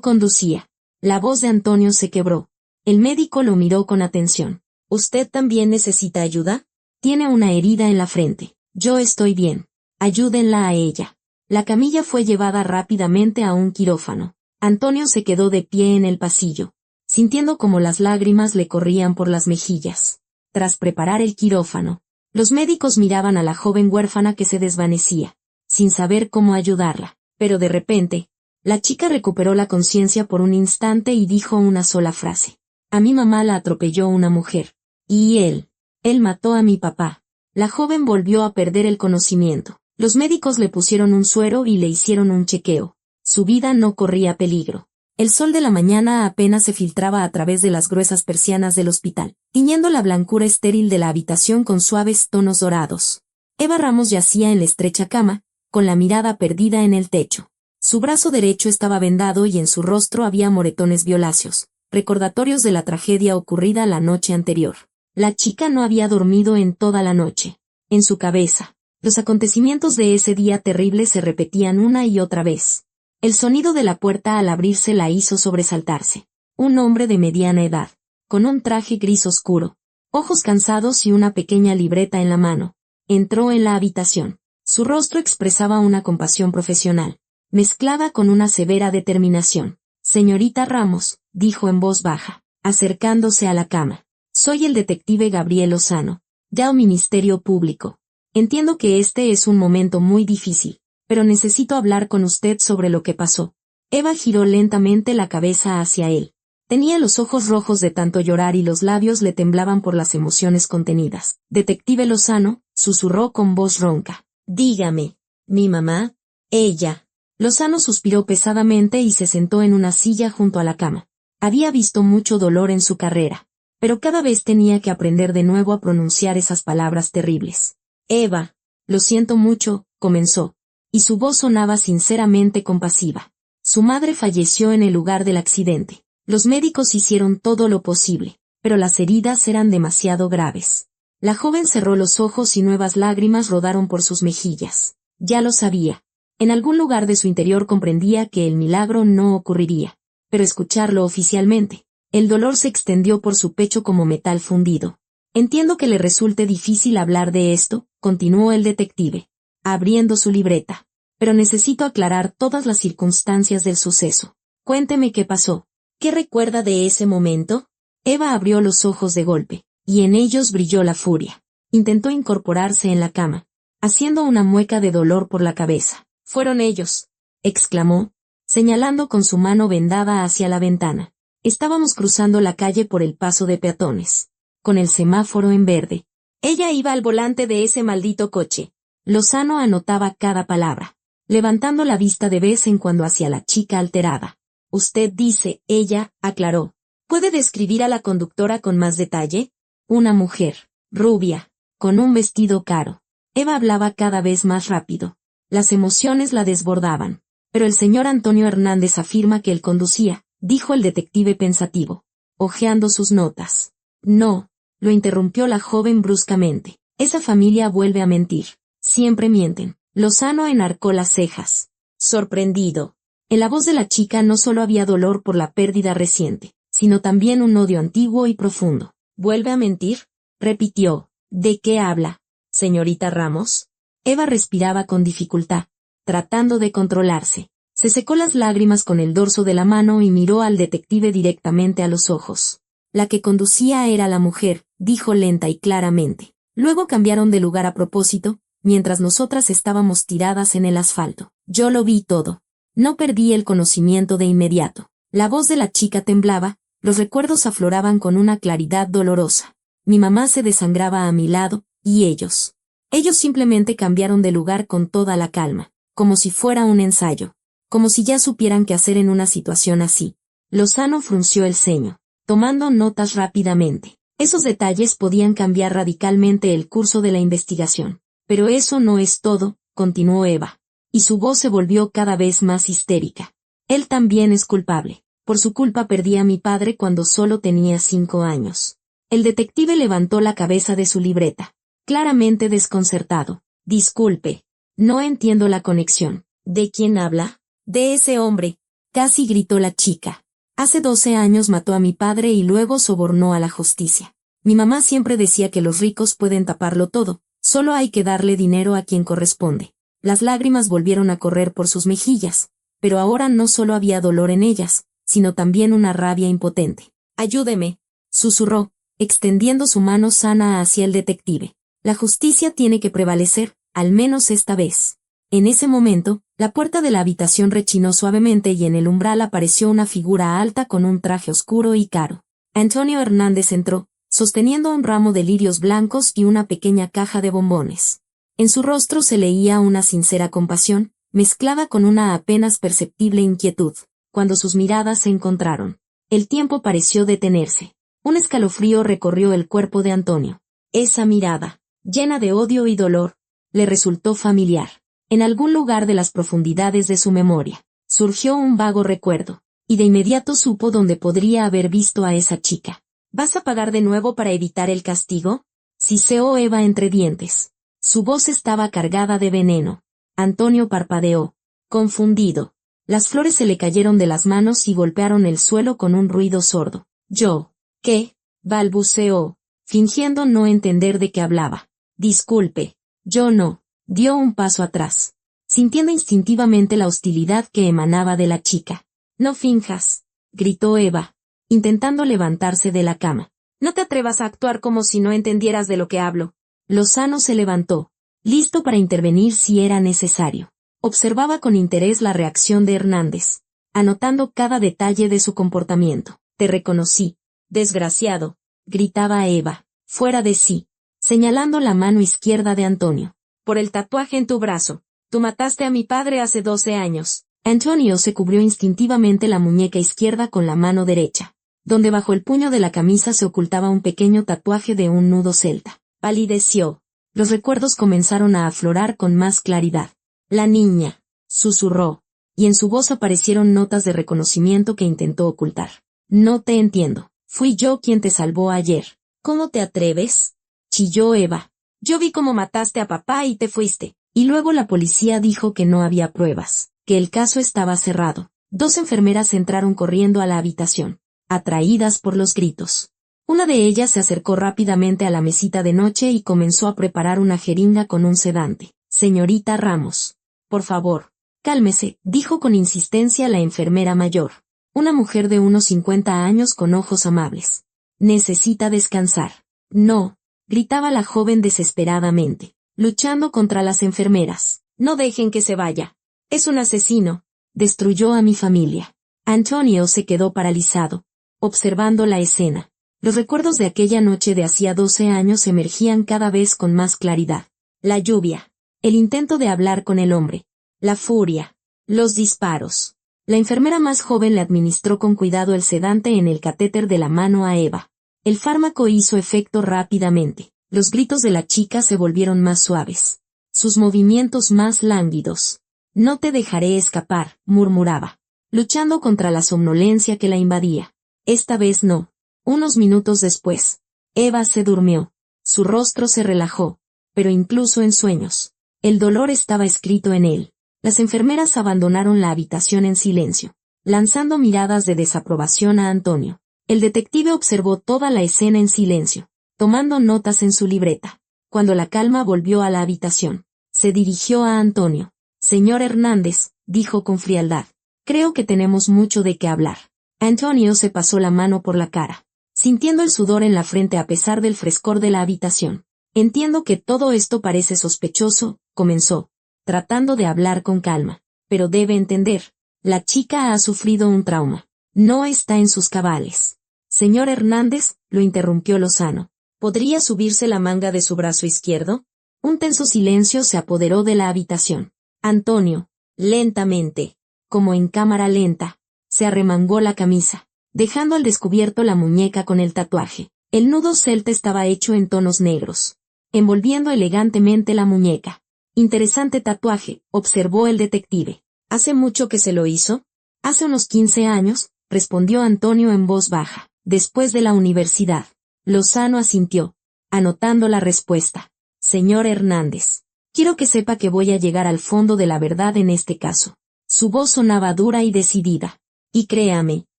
conducía. La voz de Antonio se quebró. El médico lo miró con atención. ¿Usted también necesita ayuda? Tiene una herida en la frente. Yo estoy bien. Ayúdenla a ella. La camilla fue llevada rápidamente a un quirófano. Antonio se quedó de pie en el pasillo, sintiendo como las lágrimas le corrían por las mejillas. Tras preparar el quirófano, los médicos miraban a la joven huérfana que se desvanecía, sin saber cómo ayudarla, pero de repente, la chica recuperó la conciencia por un instante y dijo una sola frase. A mi mamá la atropelló una mujer. Y él mató a mi papá. La joven volvió a perder el conocimiento. Los médicos le pusieron un suero y le hicieron un chequeo. Su vida no corría peligro. El sol de la mañana apenas se filtraba a través de las gruesas persianas del hospital, tiñendo la blancura estéril de la habitación con suaves tonos dorados. Eva Ramos yacía en la estrecha cama, con la mirada perdida en el techo. Su brazo derecho estaba vendado y en su rostro había moretones violáceos, recordatorios de la tragedia ocurrida la noche anterior. La chica no había dormido en toda la noche. En su cabeza, los acontecimientos de ese día terrible se repetían una y otra vez. El sonido de la puerta al abrirse la hizo sobresaltarse. Un hombre de mediana edad, con un traje gris oscuro, ojos cansados y una pequeña libreta en la mano, entró en la habitación. Su rostro expresaba una compasión profesional, mezclada con una severa determinación. Señorita Ramos, dijo en voz baja, acercándose a la cama. Soy el detective Gabriel Lozano, del Ministerio Público. Entiendo que este es un momento muy difícil, pero necesito hablar con usted sobre lo que pasó. Eva giró lentamente la cabeza hacia él. Tenía los ojos rojos de tanto llorar y los labios le temblaban por las emociones contenidas. Detective Lozano, susurró con voz ronca. Dígame. ¿Mi mamá? Ella. Lozano suspiró pesadamente y se sentó en una silla junto a la cama. Había visto mucho dolor en su carrera, pero cada vez tenía que aprender de nuevo a pronunciar esas palabras terribles. Eva, lo siento mucho, comenzó, y su voz sonaba sinceramente compasiva. Su madre falleció en el lugar del accidente. Los médicos hicieron todo lo posible, pero las heridas eran demasiado graves. La joven cerró los ojos y nuevas lágrimas rodaron por sus mejillas. Ya lo sabía. En algún lugar de su interior comprendía que el milagro no ocurriría, pero escucharlo oficialmente, el dolor se extendió por su pecho como metal fundido. Entiendo que le resulte difícil hablar de esto, continuó el detective, abriendo su libreta, pero necesito aclarar todas las circunstancias del suceso. Cuénteme qué pasó. ¿Qué recuerda de ese momento? Eva abrió los ojos de golpe, y en ellos brilló la furia. Intentó incorporarse en la cama, haciendo una mueca de dolor por la cabeza. Fueron ellos, exclamó, señalando con su mano vendada hacia la ventana. Estábamos cruzando la calle por el paso de peatones, con el semáforo en verde. Ella iba al volante de ese maldito coche. Lozano anotaba cada palabra, levantando la vista de vez en cuando hacia la chica alterada. Usted dice, ella, aclaró. ¿Puede describir a la conductora con más detalle? Una mujer, rubia, con un vestido caro. Eva hablaba cada vez más rápido. Las emociones la desbordaban. Pero el señor Antonio Hernández afirma que él conducía, dijo el detective pensativo, hojeando sus notas. No, lo interrumpió la joven bruscamente. Esa familia vuelve a mentir. Siempre mienten. Lozano enarcó las cejas, sorprendido. En la voz de la chica no solo había dolor por la pérdida reciente, sino también un odio antiguo y profundo. ¿Vuelve a mentir?, repitió. ¿De qué habla, señorita Ramos? Eva respiraba con dificultad, tratando de controlarse. Se secó las lágrimas con el dorso de la mano y miró al detective directamente a los ojos. La que conducía era la mujer, dijo lenta y claramente. Luego cambiaron de lugar a propósito, mientras nosotras estábamos tiradas en el asfalto. Yo lo vi todo. No perdí el conocimiento de inmediato. La voz de la chica temblaba, los recuerdos afloraban con una claridad dolorosa. Mi mamá se desangraba a mi lado, y ellos. Ellos simplemente cambiaron de lugar con toda la calma, como si fuera un ensayo, como si ya supieran qué hacer en una situación así. Lozano frunció el ceño, tomando notas rápidamente. Esos detalles podían cambiar radicalmente el curso de la investigación. Pero eso no es todo, continuó Eva. Y su voz se volvió cada vez más histérica. Él también es culpable. Por su culpa perdí a mi padre cuando solo tenía 5 años. El detective levantó la cabeza de su libreta, claramente desconcertado. Disculpe. No entiendo la conexión. ¿De quién habla? De ese hombre. Casi gritó la chica. Hace 12 años mató a mi padre y luego sobornó a la justicia. Mi mamá siempre decía que los ricos pueden taparlo todo, solo hay que darle dinero a quien corresponde. Las lágrimas volvieron a correr por sus mejillas, pero ahora no solo había dolor en ellas, sino también una rabia impotente. Ayúdeme, susurró, extendiendo su mano sana hacia el detective. La justicia tiene que prevalecer, al menos esta vez. En ese momento, la puerta de la habitación rechinó suavemente y en el umbral apareció una figura alta con un traje oscuro y caro. Antonio Hernández entró, sosteniendo un ramo de lirios blancos y una pequeña caja de bombones. En su rostro se leía una sincera compasión, mezclada con una apenas perceptible inquietud. Cuando sus miradas se encontraron, el tiempo pareció detenerse. Un escalofrío recorrió el cuerpo de Antonio. Esa mirada, llena de odio y dolor, le resultó familiar. En algún lugar de las profundidades de su memoria, surgió un vago recuerdo, y de inmediato supo dónde podría haber visto a esa chica. ¿Vas a pagar de nuevo para evitar el castigo? Siseó Eva entre dientes. Su voz estaba cargada de veneno. Antonio parpadeó, confundido. Las flores se le cayeron de las manos y golpearon el suelo con un ruido sordo. ¿Yo? ¿Qué? Balbuceó, fingiendo no entender de qué hablaba. Disculpe, yo no. Dio un paso atrás, sintiendo instintivamente la hostilidad que emanaba de la chica. No finjas, gritó Eva, intentando levantarse de la cama. No te atrevas a actuar como si no entendieras de lo que hablo. Lozano se levantó, listo para intervenir si era necesario. Observaba con interés la reacción de Hernández, anotando cada detalle de su comportamiento. Te reconocí, desgraciado, gritaba Eva, fuera de sí, señalando la mano izquierda de Antonio. Por el tatuaje en tu brazo. Tú mataste a mi padre hace 12 años. Antonio se cubrió instintivamente la muñeca izquierda con la mano derecha, donde bajo el puño de la camisa se ocultaba un pequeño tatuaje de un nudo celta. Palideció. Los recuerdos comenzaron a aflorar con más claridad. La niña, susurró, y en su voz aparecieron notas de reconocimiento que intentó ocultar. No te entiendo. Fui yo quien te salvó ayer. ¿Cómo te atreves? Chilló Eva. Yo vi cómo mataste a papá y te fuiste. Y luego la policía dijo que no había pruebas, que el caso estaba cerrado. 2 enfermeras entraron corriendo a la habitación, atraídas por los gritos. Una de ellas se acercó rápidamente a la mesita de noche y comenzó a preparar una jeringa con un sedante. Señorita Ramos, por favor, cálmese, dijo con insistencia la enfermera mayor. Una mujer de unos 50 años con ojos amables. Necesita descansar. No. Gritaba la joven desesperadamente, luchando contra las enfermeras. No dejen que se vaya. Es un asesino. Destruyó a mi familia. Antonio se quedó paralizado, observando la escena. Los recuerdos de aquella noche de hacía 12 años emergían cada vez con más claridad. La lluvia. El intento de hablar con el hombre. La furia. Los disparos. La enfermera más joven le administró con cuidado el sedante en el catéter de la mano a Eva. El fármaco hizo efecto rápidamente. Los gritos de la chica se volvieron más suaves. Sus movimientos más lánguidos. No te dejaré escapar, murmuraba, luchando contra la somnolencia que la invadía. Esta vez no. Unos minutos después, Eva se durmió. Su rostro se relajó, pero incluso en sueños, el dolor estaba escrito en él. Las enfermeras abandonaron la habitación en silencio, lanzando miradas de desaprobación a Antonio. El detective observó toda la escena en silencio, tomando notas en su libreta. Cuando la calma volvió a la habitación, se dirigió a Antonio. Señor Hernández, dijo con frialdad, creo que tenemos mucho de qué hablar. Antonio se pasó la mano por la cara. sintiendo el sudor en la frente a pesar del frescor de la habitación. Entiendo que todo esto parece sospechoso, comenzó, tratando de hablar con calma. Pero debe entender, la chica ha sufrido un trauma. No está en sus cabales. Señor Hernández, lo interrumpió Lozano. ¿Podría subirse la manga de su brazo izquierdo? Un tenso silencio se apoderó de la habitación. Antonio, lentamente, como en cámara lenta, se arremangó la camisa, dejando al descubierto la muñeca con el tatuaje. El nudo celta estaba hecho en tonos negros, envolviendo elegantemente la muñeca. Interesante tatuaje, observó el detective. ¿Hace mucho que se lo hizo? Hace unos 15 años, respondió Antonio en voz baja. Después de la universidad. Lozano asintió, anotando la respuesta. Señor Hernández, quiero que sepa que voy a llegar al fondo de la verdad en este caso. Su voz sonaba dura y decidida. Y créame,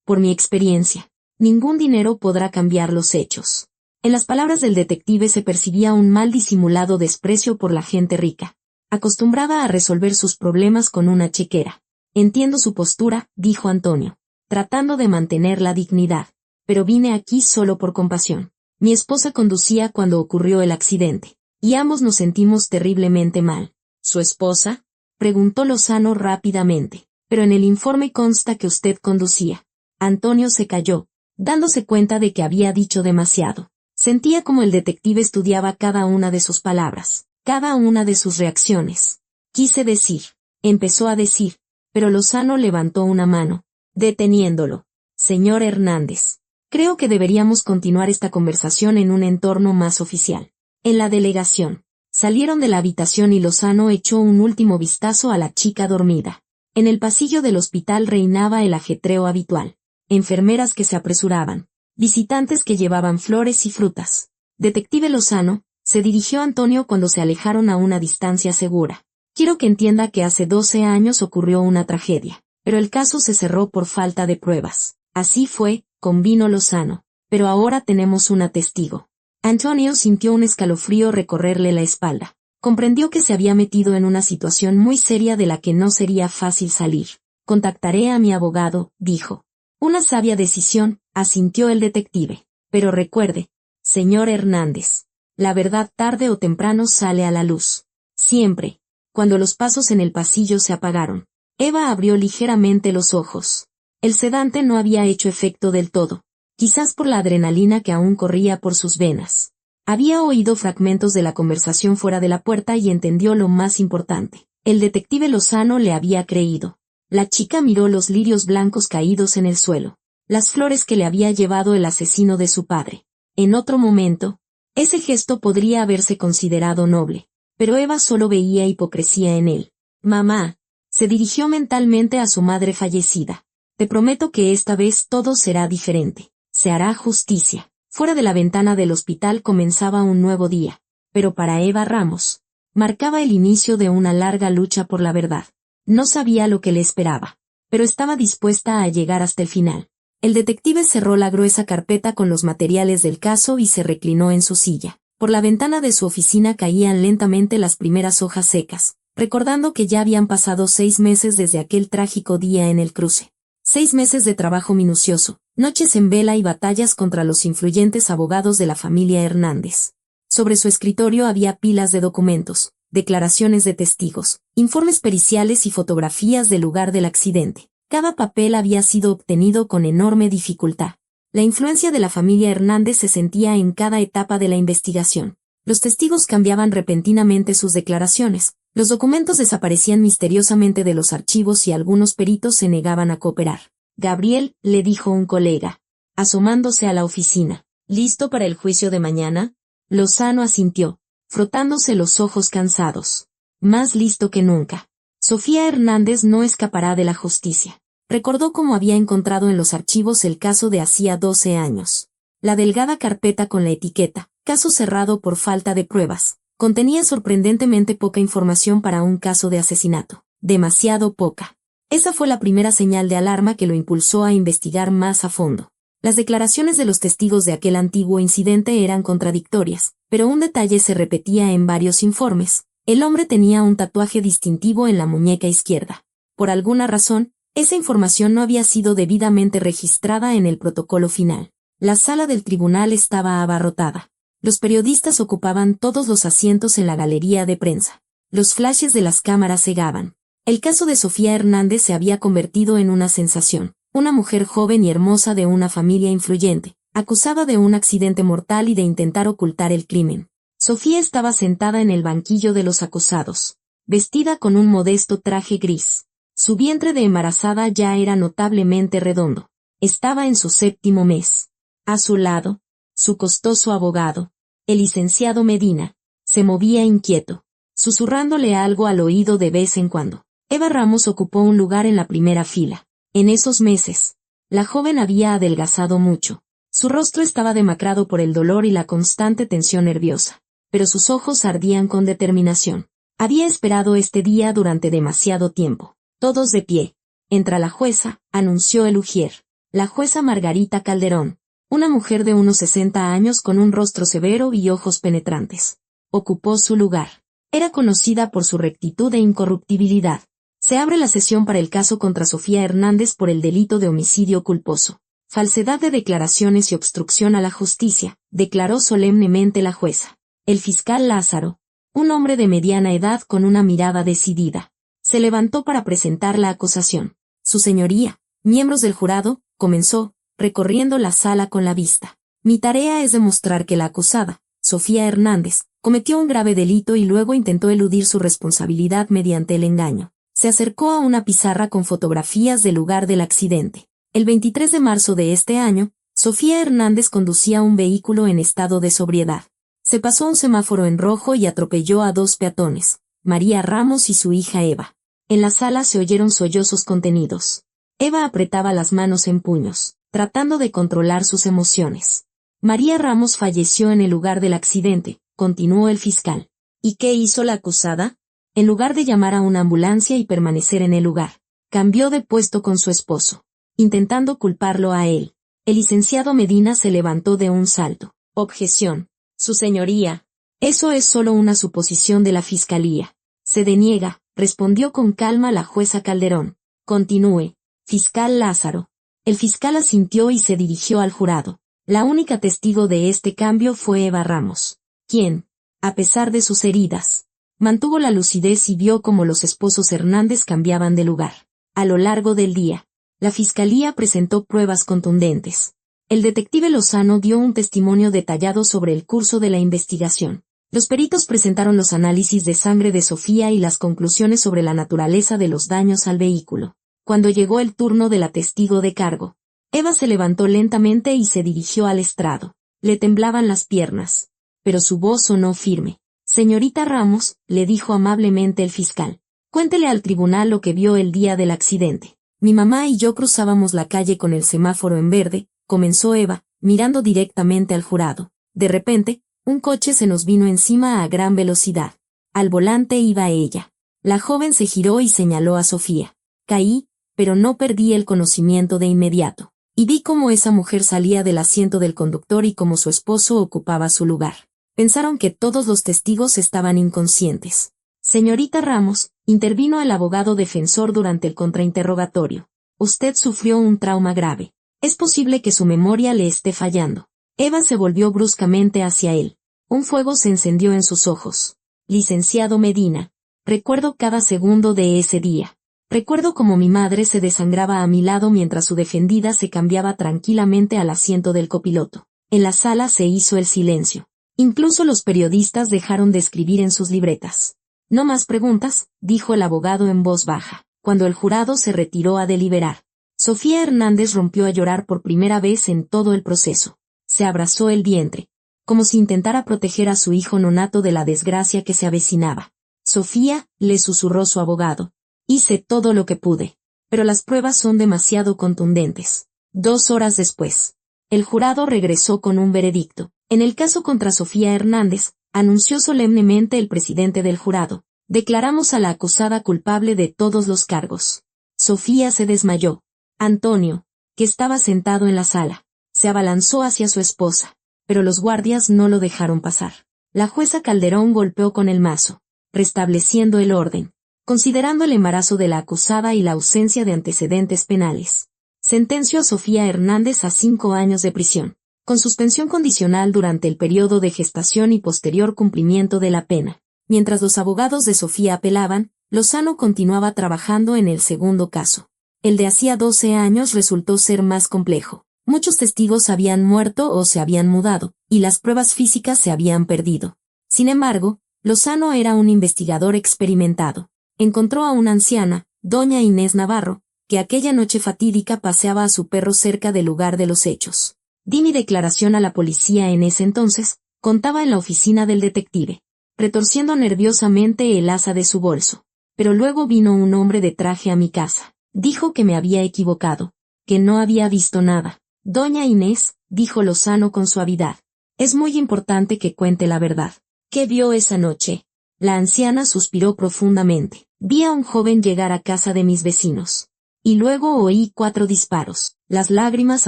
por mi experiencia, ningún dinero podrá cambiar los hechos. En las palabras del detective se percibía un mal disimulado desprecio por la gente rica. Acostumbraba a resolver sus problemas con una chequera. Entiendo su postura, dijo Antonio, tratando de mantener la dignidad. Pero vine aquí solo por compasión. Mi esposa conducía cuando ocurrió el accidente, y ambos nos sentimos terriblemente mal. ¿Su esposa? Preguntó Lozano rápidamente. Pero en el informe consta que usted conducía. Antonio se calló, dándose cuenta de que había dicho demasiado. Sentía como el detective estudiaba cada una de sus palabras, cada una de sus reacciones. Quise decir, empezó a decir, pero Lozano levantó una mano, deteniéndolo. Señor Hernández. Creo que deberíamos continuar esta conversación en un entorno más oficial. En la delegación, salieron de la habitación y Lozano echó un último vistazo a la chica dormida. En el pasillo del hospital reinaba el ajetreo habitual. Enfermeras que se apresuraban, visitantes que llevaban flores y frutas. Detective Lozano, se dirigió a Antonio cuando se alejaron a una distancia segura. Quiero que entienda que hace 12 años ocurrió una tragedia, pero el caso se cerró por falta de pruebas. Así fue, convino Lozano, pero ahora tenemos una testigo. Antonio sintió un escalofrío recorrerle la espalda. Comprendió que se había metido en una situación muy seria de la que no sería fácil salir. Contactaré a mi abogado, dijo. Una sabia decisión, asintió el detective. Pero recuerde, señor Hernández, la verdad tarde o temprano sale a la luz. Siempre. Cuando los pasos en el pasillo se apagaron, Eva abrió ligeramente los ojos. El sedante no había hecho efecto del todo, quizás por la adrenalina que aún corría por sus venas. Había oído fragmentos de la conversación fuera de la puerta y entendió lo más importante. El detective Lozano le había creído. La chica miró los lirios blancos caídos en el suelo, las flores que le había llevado el asesino de su padre. En otro momento, ese gesto podría haberse considerado noble, pero Eva solo veía hipocresía en él. Mamá, se dirigió mentalmente a su madre fallecida. Te prometo que esta vez todo será diferente. Se hará justicia. Fuera de la ventana del hospital comenzaba un nuevo día, pero para Eva Ramos, marcaba el inicio de una larga lucha por la verdad. No sabía lo que le esperaba, pero estaba dispuesta a llegar hasta el final. El detective cerró la gruesa carpeta con los materiales del caso y se reclinó en su silla. Por la ventana de su oficina caían lentamente las primeras hojas secas, recordando que ya habían pasado 6 meses desde aquel trágico día en el cruce. 6 meses de trabajo minucioso, noches en vela y batallas contra los influyentes abogados de la familia Hernández. Sobre su escritorio había pilas de documentos, declaraciones de testigos, informes periciales y fotografías del lugar del accidente. Cada papel había sido obtenido con enorme dificultad. La influencia de la familia Hernández se sentía en cada etapa de la investigación. Los testigos cambiaban repentinamente sus declaraciones. Los documentos desaparecían misteriosamente de los archivos y algunos peritos se negaban a cooperar. Gabriel, le dijo un colega, asomándose a la oficina. ¿Listo para el juicio de mañana? Lozano asintió, frotándose los ojos cansados. Más listo que nunca. Sofía Hernández no escapará de la justicia. Recordó cómo había encontrado en los archivos el caso de hacía 12 años. La delgada carpeta con la etiqueta, caso cerrado por falta de pruebas, contenía sorprendentemente poca información para un caso de asesinato. Demasiado poca. Esa fue la primera señal de alarma que lo impulsó a investigar más a fondo. Las declaraciones de los testigos de aquel antiguo incidente eran contradictorias, pero un detalle se repetía en varios informes. El hombre tenía un tatuaje distintivo en la muñeca izquierda. Por alguna razón, esa información no había sido debidamente registrada en el protocolo final. La sala del tribunal estaba abarrotada. Los periodistas ocupaban todos los asientos en la galería de prensa. Los flashes de las cámaras cegaban. El caso de Sofía Hernández se había convertido en una sensación. Una mujer joven y hermosa de una familia influyente, acusada de un accidente mortal y de intentar ocultar el crimen. Sofía estaba sentada en el banquillo de los acusados, vestida con un modesto traje gris. Su vientre de embarazada ya era notablemente redondo. Estaba en su 7º mes. A su lado, su costoso abogado, el licenciado Medina, se movía inquieto, susurrándole algo al oído de vez en cuando. Eva Ramos ocupó un lugar en la primera fila. En esos meses, la joven había adelgazado mucho. Su rostro estaba demacrado por el dolor y la constante tensión nerviosa, pero sus ojos ardían con determinación. Había esperado este día durante demasiado tiempo. Todos de pie. Entra la jueza, anunció el ujier. La jueza Margarita Calderón, una mujer de unos 60 años con un rostro severo y ojos penetrantes. Ocupó su lugar. Era conocida por su rectitud e incorruptibilidad. Se abre la sesión para el caso contra Sofía Hernández por el delito de homicidio culposo, falsedad de declaraciones y obstrucción a la justicia, declaró solemnemente la jueza. El fiscal Lázaro, un hombre de mediana edad con una mirada decidida, se levantó para presentar la acusación. Su señoría, miembros del jurado, comenzó, recorriendo la sala con la vista. Mi tarea es demostrar que la acusada, Sofía Hernández, cometió un grave delito y luego intentó eludir su responsabilidad mediante el engaño. Se acercó a una pizarra con fotografías del lugar del accidente. El 23 de marzo de este año, Sofía Hernández conducía un vehículo en estado de sobriedad. Se pasó un semáforo en rojo y atropelló a 2 peatones, María Ramos y su hija Eva. En la sala se oyeron sollozos contenidos. Eva apretaba las manos en puños, tratando de controlar sus emociones. María Ramos falleció en el lugar del accidente, continuó el fiscal. ¿Y qué hizo la acusada? En lugar de llamar a una ambulancia y permanecer en el lugar, cambió de puesto con su esposo, intentando culparlo a él. El licenciado Medina se levantó de un salto. Objeción. Su señoría. Eso es solo una suposición de la fiscalía. Se deniega, respondió con calma la jueza Calderón. Continúe. Fiscal Lázaro. El fiscal asintió y se dirigió al jurado. La única testigo de este cambio fue Eva Ramos, quien, a pesar de sus heridas, mantuvo la lucidez y vio cómo los esposos Hernández cambiaban de lugar. A lo largo del día, la fiscalía presentó pruebas contundentes. El detective Lozano dio un testimonio detallado sobre el curso de la investigación. Los peritos presentaron los análisis de sangre de Sofía y las conclusiones sobre la naturaleza de los daños al vehículo. Cuando llegó el turno de la testigo de cargo, Eva se levantó lentamente y se dirigió al estrado. Le temblaban las piernas, pero su voz sonó firme. Señorita Ramos, le dijo amablemente el fiscal, cuéntele al tribunal lo que vio el día del accidente. Mi mamá y yo cruzábamos la calle con el semáforo en verde, comenzó Eva, mirando directamente al jurado. De repente, un coche se nos vino encima a gran velocidad. Al volante iba ella. La joven se giró y señaló a Sofía. Caí, pero no perdí el conocimiento de inmediato. Y vi cómo esa mujer salía del asiento del conductor y cómo su esposo ocupaba su lugar. Pensaron que todos los testigos estaban inconscientes. Señorita Ramos, intervino el abogado defensor durante el contrainterrogatorio. Usted sufrió un trauma grave. Es posible que su memoria le esté fallando. Eva se volvió bruscamente hacia él. Un fuego se encendió en sus ojos. Licenciado Medina, recuerdo cada segundo de ese día. Recuerdo cómo mi madre se desangraba a mi lado mientras su defendida se cambiaba tranquilamente al asiento del copiloto. En la sala se hizo el silencio. Incluso los periodistas dejaron de escribir en sus libretas. No más preguntas, dijo el abogado en voz baja, cuando el jurado se retiró a deliberar. Sofía Hernández rompió a llorar por primera vez en todo el proceso. Se abrazó el vientre, como si intentara proteger a su hijo nonato de la desgracia que se avecinaba. Sofía, le susurró su abogado, hice todo lo que pude, pero las pruebas son demasiado contundentes. 2 horas después, el jurado regresó con un veredicto. En el caso contra Sofía Hernández, anunció solemnemente el presidente del jurado, declaramos a la acusada culpable de todos los cargos. Sofía se desmayó. Antonio, que estaba sentado en la sala, se abalanzó hacia su esposa, pero los guardias no lo dejaron pasar. La jueza Calderón golpeó con el mazo, restableciendo el orden, considerando el embarazo de la acusada y la ausencia de antecedentes penales. Sentenció a Sofía Hernández a 5 años de prisión. con suspensión condicional durante el periodo de gestación y posterior cumplimiento de la pena. Mientras los abogados de Sofía apelaban, Lozano continuaba trabajando en el segundo caso. El de hacía 12 años resultó ser más complejo. Muchos testigos habían muerto o se habían mudado, y las pruebas físicas se habían perdido. Sin embargo, Lozano era un investigador experimentado. Encontró a una anciana, doña Inés Navarro, que aquella noche fatídica paseaba a su perro cerca del lugar de los hechos. Di mi declaración a la policía en ese entonces, contaba en la oficina del detective, retorciendo nerviosamente el asa de su bolso. Pero luego vino un hombre de traje a mi casa. Dijo que me había equivocado, que no había visto nada. Doña Inés, dijo Lozano con suavidad, es muy importante que cuente la verdad. ¿Qué vio esa noche? La anciana suspiró profundamente. Vi a un joven llegar a casa de mis vecinos. Y luego oí 4 disparos. Las lágrimas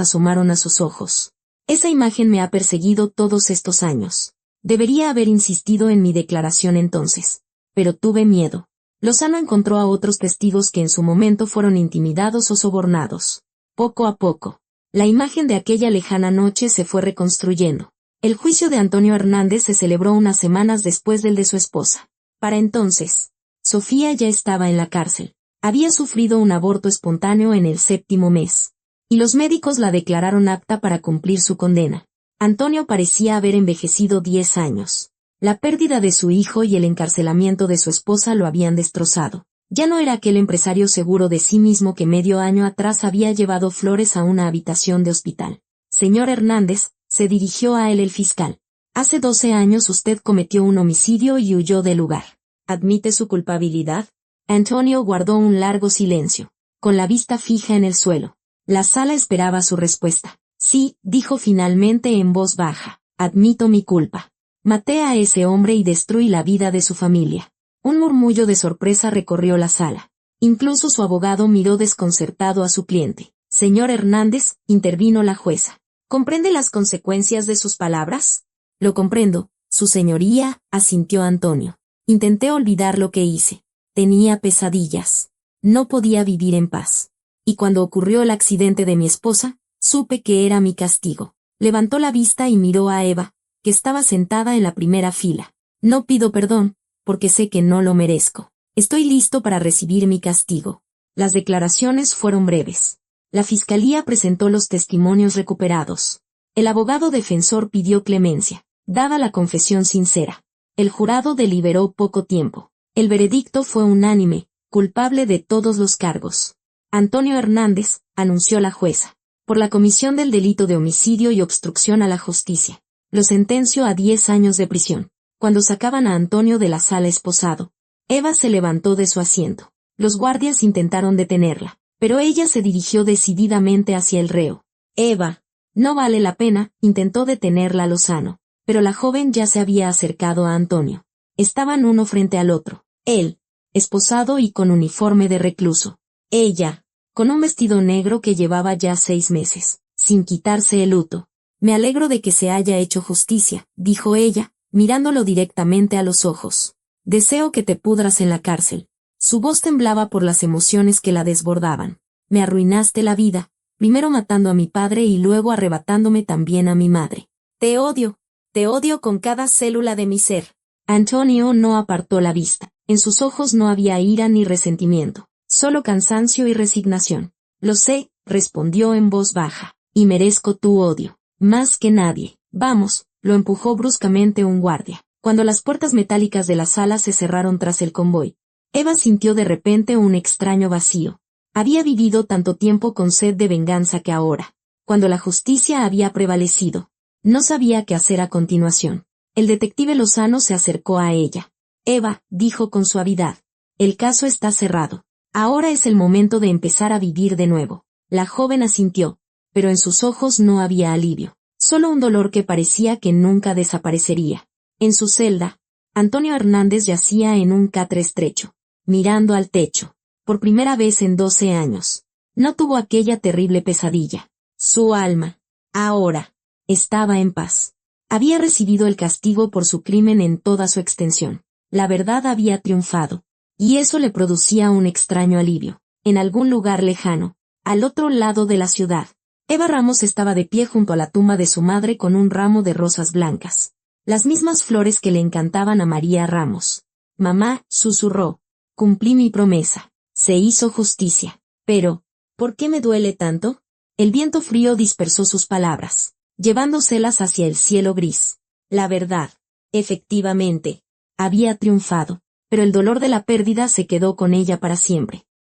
asomaron a sus ojos. Esa imagen me ha perseguido todos estos años. Debería haber insistido en mi declaración entonces. Pero tuve miedo. Lozano encontró a otros testigos que en su momento fueron intimidados o sobornados. Poco a poco, la imagen de aquella lejana noche se fue reconstruyendo. El juicio de Antonio Hernández se celebró unas semanas después del de su esposa. Para entonces, Sofía ya estaba en la cárcel. Había sufrido un aborto espontáneo en el 7º mes. Y los médicos la declararon apta para cumplir su condena. Antonio parecía haber envejecido 10 años. La pérdida de su hijo y el encarcelamiento de su esposa lo habían destrozado. Ya no era aquel empresario seguro de sí mismo que medio año atrás había llevado flores a una habitación de hospital. Señor Hernández, se dirigió a él el fiscal. Hace 12 años usted cometió un homicidio y huyó del lugar. ¿Admite su culpabilidad? Antonio guardó un largo silencio, con la vista fija en el suelo. La sala esperaba su respuesta. Sí, dijo finalmente en voz baja, admito mi culpa. Maté a ese hombre y destruí la vida de su familia. Un murmullo de sorpresa recorrió la sala. Incluso su abogado miró desconcertado a su cliente. Señor Hernández, intervino la jueza. ¿Comprende las consecuencias de sus palabras? Lo comprendo, su señoría, asintió Antonio. Intenté olvidar lo que hice. Tenía pesadillas. No podía vivir en paz. Y cuando ocurrió el accidente de mi esposa, supe que era mi castigo. Levantó la vista y miró a Eva, que estaba sentada en la primera fila. No pido perdón, porque sé que no lo merezco. Estoy listo para recibir mi castigo. Las declaraciones fueron breves. La fiscalía presentó los testimonios recuperados. El abogado defensor pidió clemencia, dada la confesión sincera. El jurado deliberó poco tiempo. El veredicto fue unánime, culpable de todos los cargos. Antonio Hernández, anunció la jueza, por la comisión del delito de homicidio y obstrucción a la justicia. Lo sentenció a 10 años de prisión. Cuando sacaban a Antonio de la sala esposado, Eva se levantó de su asiento. Los guardias intentaron detenerla, pero ella se dirigió decididamente hacia el reo. Eva, no vale la pena, intentó detenerla Lozano, pero la joven ya se había acercado a Antonio. Estaban uno frente al otro. Él, esposado y con uniforme de recluso. Ella, con un vestido negro que llevaba ya 6 meses, sin quitarse el luto. Me alegro de que se haya hecho justicia, dijo ella, mirándolo directamente a los ojos. Deseo que te pudras en la cárcel. Su voz temblaba por las emociones que la desbordaban. Me arruinaste la vida, primero matando a mi padre y luego arrebatándome también a mi madre. Te odio con cada célula de mi ser. Antonio no apartó la vista. En sus ojos no había ira ni resentimiento, solo cansancio y resignación. Lo sé, respondió en voz baja, y merezco tu odio, más que nadie. Vamos, lo empujó bruscamente un guardia. Cuando las puertas metálicas de la sala se cerraron tras el convoy, Eva sintió de repente un extraño vacío. Había vivido tanto tiempo con sed de venganza que ahora, cuando la justicia había prevalecido, no sabía qué hacer a continuación. El detective Lozano se acercó a ella. Eva, dijo con suavidad, el caso está cerrado. Ahora es el momento de empezar a vivir de nuevo. La joven asintió, pero en sus ojos no había alivio, solo un dolor que parecía que nunca desaparecería. En su celda, Antonio Hernández yacía en un catre estrecho, mirando al techo. Por primera vez en 12 años, no tuvo aquella terrible pesadilla. Su alma, ahora, estaba en paz. Había recibido el castigo por su crimen en toda su extensión. La verdad había triunfado, y eso le producía un extraño alivio. En algún lugar lejano, al otro lado de la ciudad, Eva Ramos estaba de pie junto a la tumba de su madre con un ramo de rosas blancas. Las mismas flores que le encantaban a María Ramos. Mamá, susurró. Cumplí mi promesa. Se hizo justicia. Pero, ¿por qué me duele tanto? El viento frío dispersó sus palabras, llevándoselas hacia el cielo gris. La verdad, efectivamente, había triunfado, pero el dolor de la pérdida se quedó con ella para siempre.